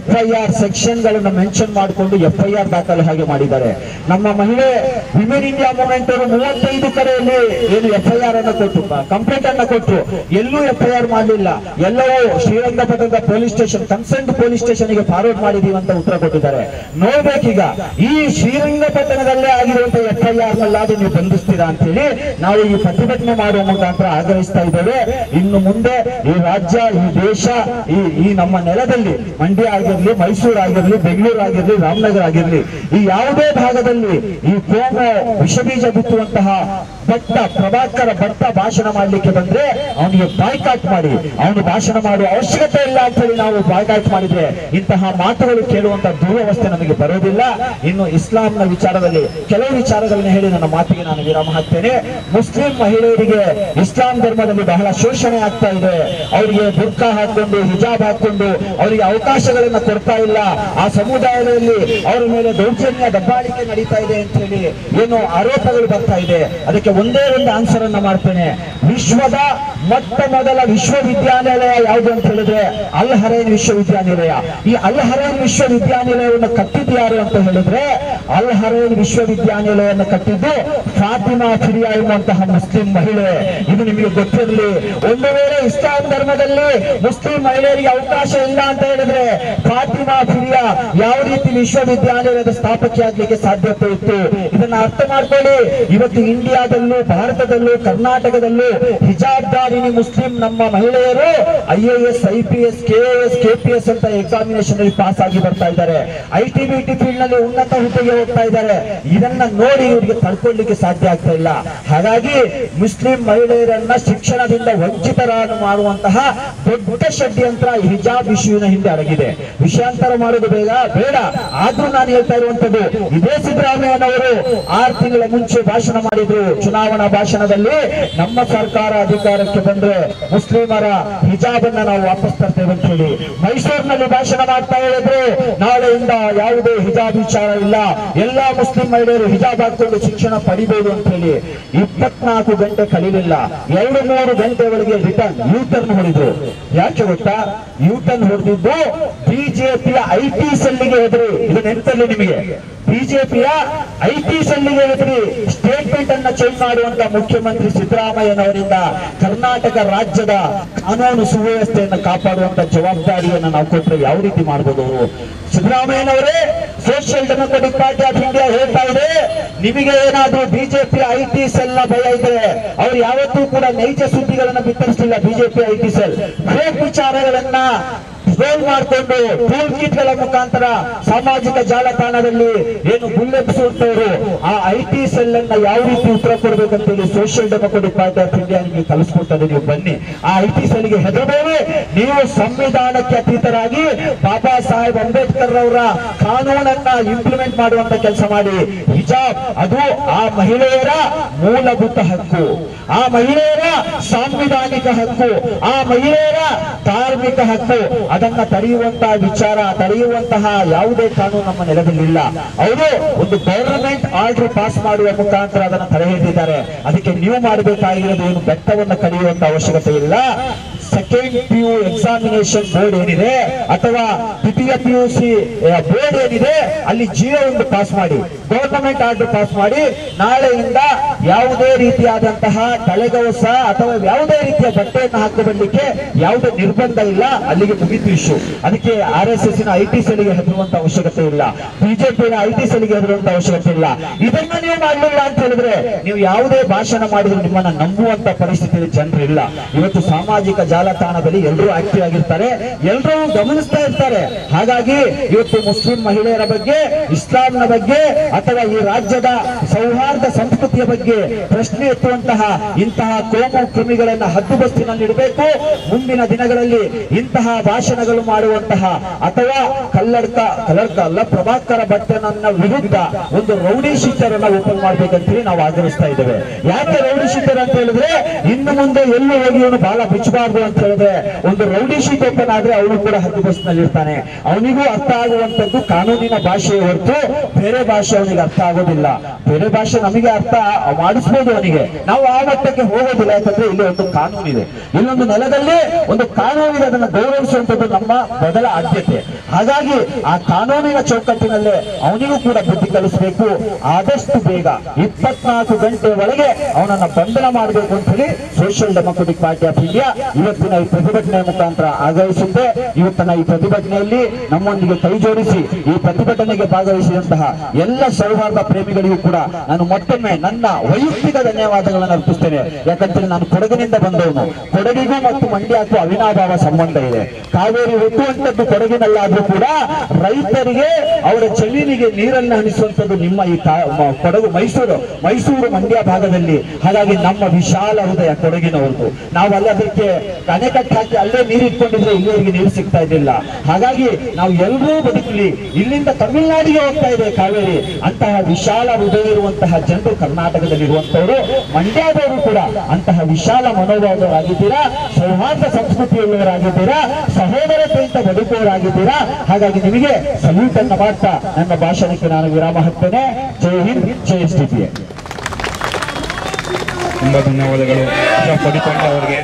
FIR ಸೆಕ್ಷನ್ ಗಳನ್ನು ಮೆನ್ಷನ್ ಮಾಡಿಕೊಂಡು FIR ದಾಖಲೆ ಹಾಗೆ ಮಾಡಿದ್ದಾರೆ. ನಮ್ಮ ಮಹಿಳೆ ವಿಮೆನ್ ಇಂಡಿಯಾ ಮೂವ್ಮೆಂಟ್ ಅವರು 35 ಕಡೆಯಲ್ಲಿ ಏನು FIR ಅನ್ನು ಕೊಟ್ಟು ಕಂಪ್ಲೇಂಟ್ ಅನ್ನ ಕೊಟ್ಟು ಎಲ್ಲೂ FIR ಮಾಡಲಿಲ್ಲ. ಎಲ್ಲವೂ ಶ್ರೀರಂಗಪಟ್ಟಣದ police station concern police station ಗೆ ಫಾರ್ವರ್ಡ್ ಮಾಡಿದೀವಿ ಅಂತ ಉತ್ತರ ಕೊಟ್ಟಿದ್ದಾರೆ. ನೋಡ್ಬೇಕೀಗ ಈ ಶ್ರೀರಂಗಪಟ್ಟಣದಲ್ಲೇ ಆಗಿರುವಂತಹ FIR ನಲ್ಲಾದ್ರೂ ನೀವು ಬಂಧಿಸ್ತೀರಾ ಅಂತ ಹೇಳಿ ನಾವು ಈ ಪ್ರತಿಭಟನೆ ಮಾಡುವ ಮುಖಾಂತರ ಆಗ್ರಹಿಸ್ತಾ ಇದ್ದೇವೆ. ಇನ್ನು ಮುಂದೆ ಈ ರಾಜ್ಯ, ಈ ದೇಶ, ಈ ನಮ್ಮ ನೆಲದಲ್ಲಿ ಮಂಡ್ಯ ಆಗಿರ್ಲಿ, ಮೈಸೂರು ಆಗಿರ್ಲಿ, ಬೆಂಗಳೂರು ಆಗಿರ್ಲಿ, ರಾಮನಗರ ಆಗಿರ್ಲಿ, ಈ ಯಾವುದೇ ಭಾಗದಲ್ಲಿ ಈ ಕೋಮು ವಿಷಬೀಜ ಬಿತ್ತುವಂತಹ ಪ್ರಭಾಕರ ಭಟ್ಟ ಭಾಷಣ ಮಾಡ್ಲಿಕ್ಕೆ ಬಂದ್ರೆ ಅವನಿಗೆ ಬಾಯ್ಕಾಟ್ ಮಾಡಿ, ಅವನು ಭಾಷಣ ಮಾಡುವ ಅವಶ್ಯಕತೆ ಇಲ್ಲ ಅಂತ ಹೇಳಿ ನಾವು ಬಾಯ್ಕಾಟ್ ಮಾಡಿದ್ರೆ ಇಂತಹ ಮಾತುಗಳು ಕೇಳುವಂತ ದುರವಸ್ಥೆ ನಮಗೆ ಬರೋದಿಲ್ಲ. ಇನ್ನು ಇಸ್ಲಾಂನ ವಿಚಾರದಲ್ಲಿ ಕೆಲವು ವಿಚಾರಗಳನ್ನು ಹೇಳಿ ನನ್ನ ಮಾತಿಗೆ ನಾನು ವಿರಾಮ ಹಾಕ್ತೇನೆ. ಮುಸ್ಲಿಂ ಮಹಿಳೆಯರಿಗೆ ಇಸ್ಲಾಂ ಧರ್ಮದಲ್ಲಿ ಬಹಳ ಶೋಷಣೆ ಆಗ್ತಾ ಇದೆ. ಅವರಿಗೆ ಬುರ್ಕಾ ಹಾಕೊಂಡು, ಹಿಜಾಬ್ ಹಾಕೊಂಡು ಅವರಿಗೆ ಅವಕಾಶಗಳನ್ನ ಕೊಡ್ತಾ ಇಲ್ಲ. ಆ ಸಮುದಾಯದಲ್ಲಿ ಅವರ ಮೇಲೆ ದೌರ್ಜನ್ಯ ದಬ್ಬಾಳಿಕೆ ನಡೀತಾ ಇದೆ ಅಂತ ಹೇಳಿ ಏನು ಆರೋಪಗಳು ಬರ್ತಾ ಇದೆ. ಅದಕ್ಕೆ ಒಂದೇ ಒಂದು ಆನ್ಸರ್ ಅನ್ನ ಮಾಡ್ತೇನೆ. ವಿಶ್ವದ ಮೊಟ್ಟ ಮೊದಲ ವಿಶ್ವವಿದ್ಯಾನಿಲಯ ಯಾವುದು ಅಂತ ಹೇಳಿದ್ರೆ ಅಲ್ ಹರೈನ್ ವಿಶ್ವವಿದ್ಯಾನಿಲಯ. ಈ ಅಲ್ ಹರೈನ್ ವಿಶ್ವವಿದ್ಯಾನಿಲಯವನ್ನು ಕಟ್ಟಿದ್ದು ಯಾರು ಅಂತ ಹೇಳಿದ್ರೆ, ಅಲ್ ಹರೈನ್ ವಿಶ್ವವಿದ್ಯಾನಿಲಯವನ್ನು ಕಟ್ಟಿದ್ದು ಫಾತಿಮಾ ಫಿರಿಯಾ ಎನ್ನುವಂತಹ ಮುಸ್ಲಿಂ ಮಹಿಳೆ. ಇದು ನಿಮಗೆ ಗೊತ್ತಿರಲಿ. ಒಂದು ವೇಳೆ ಇಸ್ಲಾಂ ಧರ್ಮದಲ್ಲಿ ಮುಸ್ಲಿಂ ಮಹಿಳೆಯರಿಗೆ ಅವಕಾಶ ಇಲ್ಲ ಅಂತ ಹೇಳಿದ್ರೆ ಫಾತಿಮಾ ಫಿರಿಯಾ ಯಾವ ರೀತಿ ವಿಶ್ವವಿದ್ಯಾನಿಲಯದ ಸ್ಥಾಪಕಿ ಆಗ್ಲಿಕ್ಕೆ ಸಾಧ್ಯತೆ ಇತ್ತು? ಇದನ್ನ ಅರ್ಥ ಮಾಡ್ಕೊಳ್ಳಿ. ಇವತ್ತು ಇಂಡಿಯಾದಲ್ಲೂ, ಭಾರತದಲ್ಲೂ, ಕರ್ನಾಟಕದಲ್ಲೂ ಹಿಜಾಬ್ದಾರಿನಿ ಮುಸ್ಲಿಂ ನಮ್ಮ ಮಹಿಳೆಯರು IAS, IPS, KAS, KPS ಅಂತ ಎಕ್ಸಾಮಿನೇಷನ್ ಅಲ್ಲಿ ಪಾಸ್ ಆಗಿ ಬರ್ತಾ ಇದ್ದಾರೆ. ITBT ಫೀಲ್ಡ್ ನಲ್ಲಿ ಉನ್ನತ ಹುದ್ದೆಗೆ ಹೋಗ್ತಾ ಇದ್ದಾರೆ. ಇದನ್ನ ನೋಡಿ ಇವರಿಗೆ ತಡ್ಕೊಳ್ಳಿಕ್ಕೆ ಸಾಧ್ಯ ಆಗ್ತಾ ಇಲ್ಲ. ಹಾಗಾಗಿ ಮುಸ್ಲಿಂ ಮಹಿಳೆಯರನ್ನ ಶಿಕ್ಷಣದಿಂದ ವಂಚಿತರಾಗಿ ಮಾಡುವಂತಹ ದೊಡ್ಡ ಷಡ್ಯಂತ್ರ ಹಿಜಾಬ್ ಇಶ್ಯೂನ ಹಿಂದೆ ಅಡಗಿದೆ. ವಿಷಯಾಂತರ ಮಾಡೋದು ಬೇಡ. ಆದ್ರೂ ನಾನು ಹೇಳ್ತಾ ಇರುವಂತದ್ದು, ಇದೇ ಸಿದ್ದರಾಮಯ್ಯನವರು 6 ತಿಂಗಳ ಮುಂಚೆ ಭಾಷಣ ಮಾಡಿದ್ರು. ಚುನಾವಣಾ ಭಾಷಣದಲ್ಲಿ ನಮ್ಮ ಸರ್ಕಾರ ಅಧಿಕಾರಕ್ಕೆ ಬಂದ್ರೆ ಮುಸ್ಲಿಮರ ಹಿಜಾಬ್ ಅನ್ನ ನಾವು ವಾಪಸ್ ತರ್ತೇವೆ ಅಂತ ಹೇಳಿ ಮೈಸೂರಿನಲ್ಲಿ ಭಾಷಣ ಮಾಡ್ತಾ ಹೇಳಿದ್ರು. ನಾಳೆಯಿಂದ ಯಾವುದೇ ಹಿಜಾಬ್ ವಿಚಾರ ಇಲ್ಲ, ಎಲ್ಲಾ ಮುಸ್ಲಿಂ ಮಹಿಳೆಯರು ಹಿಜಾಬ್ ಹಾಕೊಂಡು ಶಿಕ್ಷಣ ಪಡಿಬಹುದು ಅಂತ ಹೇಳಿ 24 ಗಂಟೆ ಕಳೀಲಿಲ್ಲ, 2-3 ಗಂಟೆ ಒಳಗೆ ರಿಟರ್ನ್ ಯೂಟರ್ನ್ ಹೊಡೆದ್ರು. ಯಾಕೆ ಗೊತ್ತಾ? ಯೂಟರ್ನ್ ಹೊಡೆದಿದ್ದು ಬಿಜೆಪಿಯ IT ಸೆಲ್ಗೆ ಹೆದರಿ. ಇದು ನೆನಪಲ್ಲಿ ನಿಮಗೆ, ಬಿಜೆಪಿಯ IT ಸೆಲ್ಗೆ ಹೆದರಿ ಸ್ಟೇಟ್ಮೆಂಟ್ ಅನ್ನ ಚೇಂಜ್ ಮಾಡುವಂತ ಮುಖ್ಯಮಂತ್ರಿ ಸಿದ್ದರಾಮಯ್ಯನವರಿಂದ ಕರ್ನಾಟಕ ರಾಜ್ಯದ ಕಾನೂನು ಸುವ್ಯವಸ್ಥೆಯನ್ನು ಕಾಪಾಡುವಂತ ಜವಾಬ್ದಾರಿಯನ್ನು ನಾವು ಕೊಟ್ಟರೆ ಯಾವ ರೀತಿ ಮಾಡಬಹುದು? ಅವರು ಸಿದ್ದರಾಮಯ್ಯನವರೇ Social Democratic Party of India ಹೇಳ್ತಾ ಇದೆ, ನಿಮಗೆ ಏನಾದ್ರೂ ಬಿಜೆಪಿ IT ಸೆಲ್ ನ ಭಯ ಇದ್ರೆ ಅವ್ರು ಯಾವತ್ತೂ ಕೂಡ ನೈಜ ಸುದ್ದಿಗಳನ್ನ ಬಿತ್ತರಿಸಲಿಲ್ಲ. ಬಿಜೆಪಿ IT ಸೆಲ್ ಫೇಕ್ ವಿಚಾರಗಳನ್ನ ಟ್ರೋಲ್ ಮಾಡಿಕೊಂಡು ಟೂಲ್ ಕಿಟ್ ಗಳ ಮುಖಾಂತರ ಸಾಮಾಜಿಕ ಜಾಲತಾಣದಲ್ಲಿ ಏನು ಗುಲ್ಲೆಬ್ಬಿಸುವಂತವರು ಆ IT ಸೆಲ್ ಅನ್ನ ಯಾವ ರೀತಿ ಉತ್ತರ ಕೊಡಬೇಕಂತ ಹೇಳಿ social Democratic Party of India ನಿಮಗೆ ಕಲಿಸ್ಕೊಡ್ತದೆ. ನೀವು ಬನ್ನಿ, ಆ IT ಸೆಲ್ಗೆ ಹೆದರಬೇಡಿ. ನೀವು ಸಂವಿಧಾನಕ್ಕೆ ಅತೀತರಾಗಿ ಬಾಬಾ ಸಾಹೇಬ್ ಅಂಬೇಡ್ಕರ್ ಅವರ ಕಾನೂನನ್ನ ಇಂಪ್ಲಿಮೆಂಟ್ ಮಾಡುವಂತ ಕೆಲಸ ಮಾಡಿ. ಹಿಜಾಬ್ ಅದು ಆ ಮಹಿಳೆಯರ ಮೂಲಭೂತ ಹಕ್ಕು, ಆ ಮಹಿಳೆಯರ ಸಾಂವಿಧಾನಿಕ ಹಕ್ಕು, ಆ ಮಹಿಳೆಯರ ಧಾರ್ಮಿಕ ಹಕ್ಕು. ಅದನ್ನ ತಡೆಯುವಂತಹ ವಿಚಾರ, ತಡೆಯುವಂತಹ ಯಾವುದೇ ಕಾನೂನು ನಮ್ಮ ನೆಲದಲ್ಲಿಲ್ಲ. ಅವರು ಒಂದು ಗವರ್ನಮೆಂಟ್ ಆರ್ಡರ್ ಪಾಸ್ ಮಾಡುವ ಮುಖಾಂತರ ಅದನ್ನು ತಡೆ ಹಿಡಿದಿದ್ದಾರೆ. ಅದಕ್ಕೆ ನೀವು ಮಾಡಬೇಕಾಗಿರೋದು ಏನು, ಬೆಟ್ಟವನ್ನು ಕಡಿಯುವಂತ ಅವಶ್ಯಕತೆ ಇಲ್ಲ. ಸೆಕೆಂಡ್ PU ಎಕ್ಸಾಮಿನೇಷನ್ ಬೋರ್ಡ್ ಏನಿದೆ ಅಥವಾ ದ್ವಿತೀಯ PUC ಬೋರ್ಡ್ ಏನಿದೆ ಅಲ್ಲಿ ಜಿಯೋ ಒಂದು ಪಾಸ್ ಮಾಡಿ, ಗವರ್ನಮೆಂಟ್ ಆರ್ಡರ್ ಪಾಸ್ ಮಾಡಿ, ನಾಳೆಯಿಂದ ಯಾವುದೇ ರೀತಿಯಾದಂತಹ ತಲೆಗವಸ ಅಥವಾ ಯಾವುದೇ ರೀತಿಯ ಬಟ್ಟೆಯನ್ನು ಹಾಕಬರ್ಲಿಕ್ಕೆ ಯಾವುದೇ ನಿರ್ಬಂಧ ಇಲ್ಲ. ಅಲ್ಲಿಗೆ ಮುಗಿತು ಇಶ್ಯೂ. ಅದಕ್ಕೆ RSS ನ IT ಸೆಲ್ಗೆ ಹೆದರುವಂತ ಅವಶ್ಯಕತೆ ಇಲ್ಲ, ಬಿಜೆಪಿಯ IT ಸೆಲ್ಗೆ ಹೆದರುವಂತ ಅವಶ್ಯಕತೆ ಇಲ್ಲ. ಇದನ್ನ ನೀವು ಮಾಡಲಿಲ್ಲ ಅಂತ ಹೇಳಿದ್ರೆ ನೀವು ಯಾವುದೇ ಭಾಷಣ ಮಾಡಿದ್ರು ನಿಮ್ಮನ್ನ ನಂಬುವಂತ ಪರಿಸ್ಥಿತಿ ಜನರಿಲ್ಲ. ಇವತ್ತು ಸಾಮಾಜಿಕ ಜಾಲತಾಣದಲ್ಲಿ ಎಲ್ಲರೂ ಆಕ್ಟಿವ್ ಆಗಿರ್ತಾರೆ, ಎಲ್ಲರೂ ಗಮನಿಸ್ತಾ ಇರ್ತಾರೆ. ಹಾಗಾಗಿ ಇವತ್ತು ಮುಸ್ಲಿಂ ಮಹಿಳೆಯರ ಬಗ್ಗೆ, ಇಸ್ಲಾಂನ ಬಗ್ಗೆ ಅಥವಾ ಈ ರಾಜ್ಯದ ಸೌಹಾರ್ದ ಸಂಸ್ಕೃತಿಯ ಬಗ್ಗೆ ಪ್ರಶ್ನೆ ಎತ್ತುವಂತಹ ಇಂತಹ ಕೋಮು ಕ್ರಿಮಿಗಳನ್ನ ಹದ್ದುಬಸ್ತಿನಲ್ಲಿಡಬೇಕು. ಮುಂದಿನ ದಿನಗಳಲ್ಲಿ ಇಂತಹ ಭಾಷಣಗಳು ಮಾಡುವಂತಹ ಅಥವಾ ಕಲ್ಲಡ್ಕ ಅಲ್ಲ ಪ್ರಭಾಕರ ಭಟ್ಟನನ್ನ ವಿರುದ್ಧ ಒಂದು ರೌಡಿ ಶೀಟರ್ ಅನ್ನ ಓಪನ್ ಮಾಡ್ಬೇಕಂತ ನಾವು ಆಗ್ರಹಿಸ್ತಾ ಇದ್ದೇವೆ. ಯಾಕೆ ರೌಡಿ ಶೀಟರ್ ಅಂತ ಹೇಳಿದ್ರೆ ಇನ್ನು ಮುಂದೆ ಎಲ್ಲೂ ಹೋಗಿ ಇವನು ಬಾಲ ಬಿಚ್ಚಬಾರ್ದು ಅಂತ ಹೇಳಿದ್ರೆ ಒಂದು ರೌಡಿ ಶೀಟ್ ಓಪನ್ ಆದ್ರೆ ಅವನು ಕೂಡ ಹದ್ದುಬಸ್ತಿನಲ್ಲಿ ಇರ್ತಾನೆ. ಅವನಿಗೂ ಅರ್ಥ ಆಗುವಂತದ್ದು ಕಾನೂನಿನ ಭಾಷೆ ಹೊರತು ಬೇರೆ ಭಾಷೆ ಅವನಿಗೆ ಅರ್ಥ ಆಗೋದಿಲ್ಲ. ಬೇರೆ ಭಾಷೆ ನಮಗೆ ಅರ್ಥ ಮಾಡಿಸ್ಬೋದು ಅವನಿಗೆ, ನಾವು ಆ ಮಟ್ಟಕ್ಕೆ ಹೋಗೋದಿಲ್ಲ. ಯಾಕಂದ್ರೆ ಇಲ್ಲಿ ಒಂದು ಕಾನೂನಿದೆ, ಇಲ್ಲೊಂದು ನೆಲದಲ್ಲಿ ಒಂದು ಕಾನೂನಿದೆ, ಅದನ್ನು ಗೌರವಿಸುವಂತದ್ದು ನಮ್ಮ ಮೊದಲ ಆದ್ಯತೆ. ಹಾಗಾಗಿ ಆ ಕಾನೂನಿನ ಚೌಕಟ್ಟಿನಲ್ಲೇ ಅವನಿಗೂ ಕೂಡ ಬುದ್ಧಿ ಕಲಿಸಬೇಕು. ಆದಷ್ಟು ಬೇಗ 24 ಗಂಟೆ ಒಳಗೆ ಅವನನ್ನ ಬಂಧನ ಮಾಡಬೇಕು ಅಂತ ಹೇಳಿ social Democratic Party of India ಇವತ್ತಿನ ಈ ಪ್ರತಿಭಟನೆ ಮುಖಾಂತರ ಆಗ್ರಹಿಸುತ್ತೆ. ಇವತ್ತಿನ ಈ ಪ್ರತಿಭಟನೆಯಲ್ಲಿ ನಮ್ಮೊಂದಿಗೆ ಕೈ ಜೋಡಿಸಿ ಈ ಪ್ರತಿಭಟನೆಗೆ ಭಾಗವಹಿಸಿದಂತಹ ಎಲ್ಲ ಸೌಹಾರ್ದ ಪ್ರೇಮಿಗಳಿಗೂ ಕೂಡ ನಾನು ಮತ್ತೊಮ್ಮೆ ನನ್ನ ವೈಯಕ್ತಿಕ ಧನ್ಯವಾದಗಳನ್ನು ಅರ್ಪಿಸ್ತೇನೆ. ಯಾಕಂದ್ರೆ ನಾನು ಕೊಡಗಿನಿಂದ ಬಂದವನು. ಕೊಡಗಿಗೂ ಮತ್ತು ಮಂಡ್ಯಕ್ಕೂ ಅವಿನಾಭಾವ ಸಂಬಂಧ ಇದೆ. ಕಾವೇರಿ ಹುಟ್ಟುವಂತದ್ದು ಕೊಡಗಿನಲ್ಲಾದ್ರೂ ಕೂಡ ರೈತರಿಗೆ ಅವರ ಜಮೀನಿಗೆ ನೀರನ್ನು ಹರಿಸುವಂತದ್ದು ನಿಮ್ಮ ಈ ಕೊಡಗು ಮೈಸೂರು ಮಂಡ್ಯ ಭಾಗದಲ್ಲಿ. ಹಾಗಾಗಿ ನಮ್ಮ ವಿಶಾಲ ಹೃದಯ ಕೊಡಗಿನವರದು. ನಾವು ಅಲ್ಲಿ ಅದಕ್ಕೆ ಕನೆಕಟ್ಟು ಹಾಕಿ ಅಲ್ಲೇ ನೀರು ಇಟ್ಕೊಂಡಿದ್ರೆ ಇಲ್ಲಿವರೆಗೆ ನೀರು ಸಿಗ್ತಾ ಇದ್ದಿಲ್ಲ. ಹಾಗಾಗಿ ನಾವು ಎಲ್ಲರೂ ಬದುಕಲಿ. ಇಲ್ಲಿಂದ ತಮಿಳುನಾಡಿಗೆ ಹೋಗ್ತಾ ಇದೆ ಕಾವೇರಿ. ಅಂತಹ ವಿಶಾಲ ಹೃದಯ ಇರುವಂತಹ ಜನರು ಕರ್ನಾಟಕದಲ್ಲಿ ಇರುವಂತವರು, ಮಂಡ್ಯದವರು ಕೂಡ ಅಂತಹ ವಿಶಾಲ ಮನೋಭಾವದವರಾಗಿದ್ದೀರಾ, ಸೌಹಾರ್ದ ಸಂಸ್ಕೃತಿಯುಳ್ಳವರಾಗಿದ್ದೀರಾ, ಸಹೋದರತೆಯಿಂದ ಬದುಕುವವರಾಗಿದ್ದೀರಾ. ಹಾಗಾಗಿ ನಿಮಗೆ ಸಲ್ಯೂಟ್ ಅನ್ನು ಮಾಡ್ತಾ ನನ್ನ ಭಾಷಣಕ್ಕೆ ನಾನು ವಿರಾಮ ಹಾಕ್ತೇನೆ. ಜೈ ಹಿಂದ್, ಜೈ SDPI. ತುಂಬಾ ಧನ್ಯವಾದಗಳು ಅವರಿಗೆ.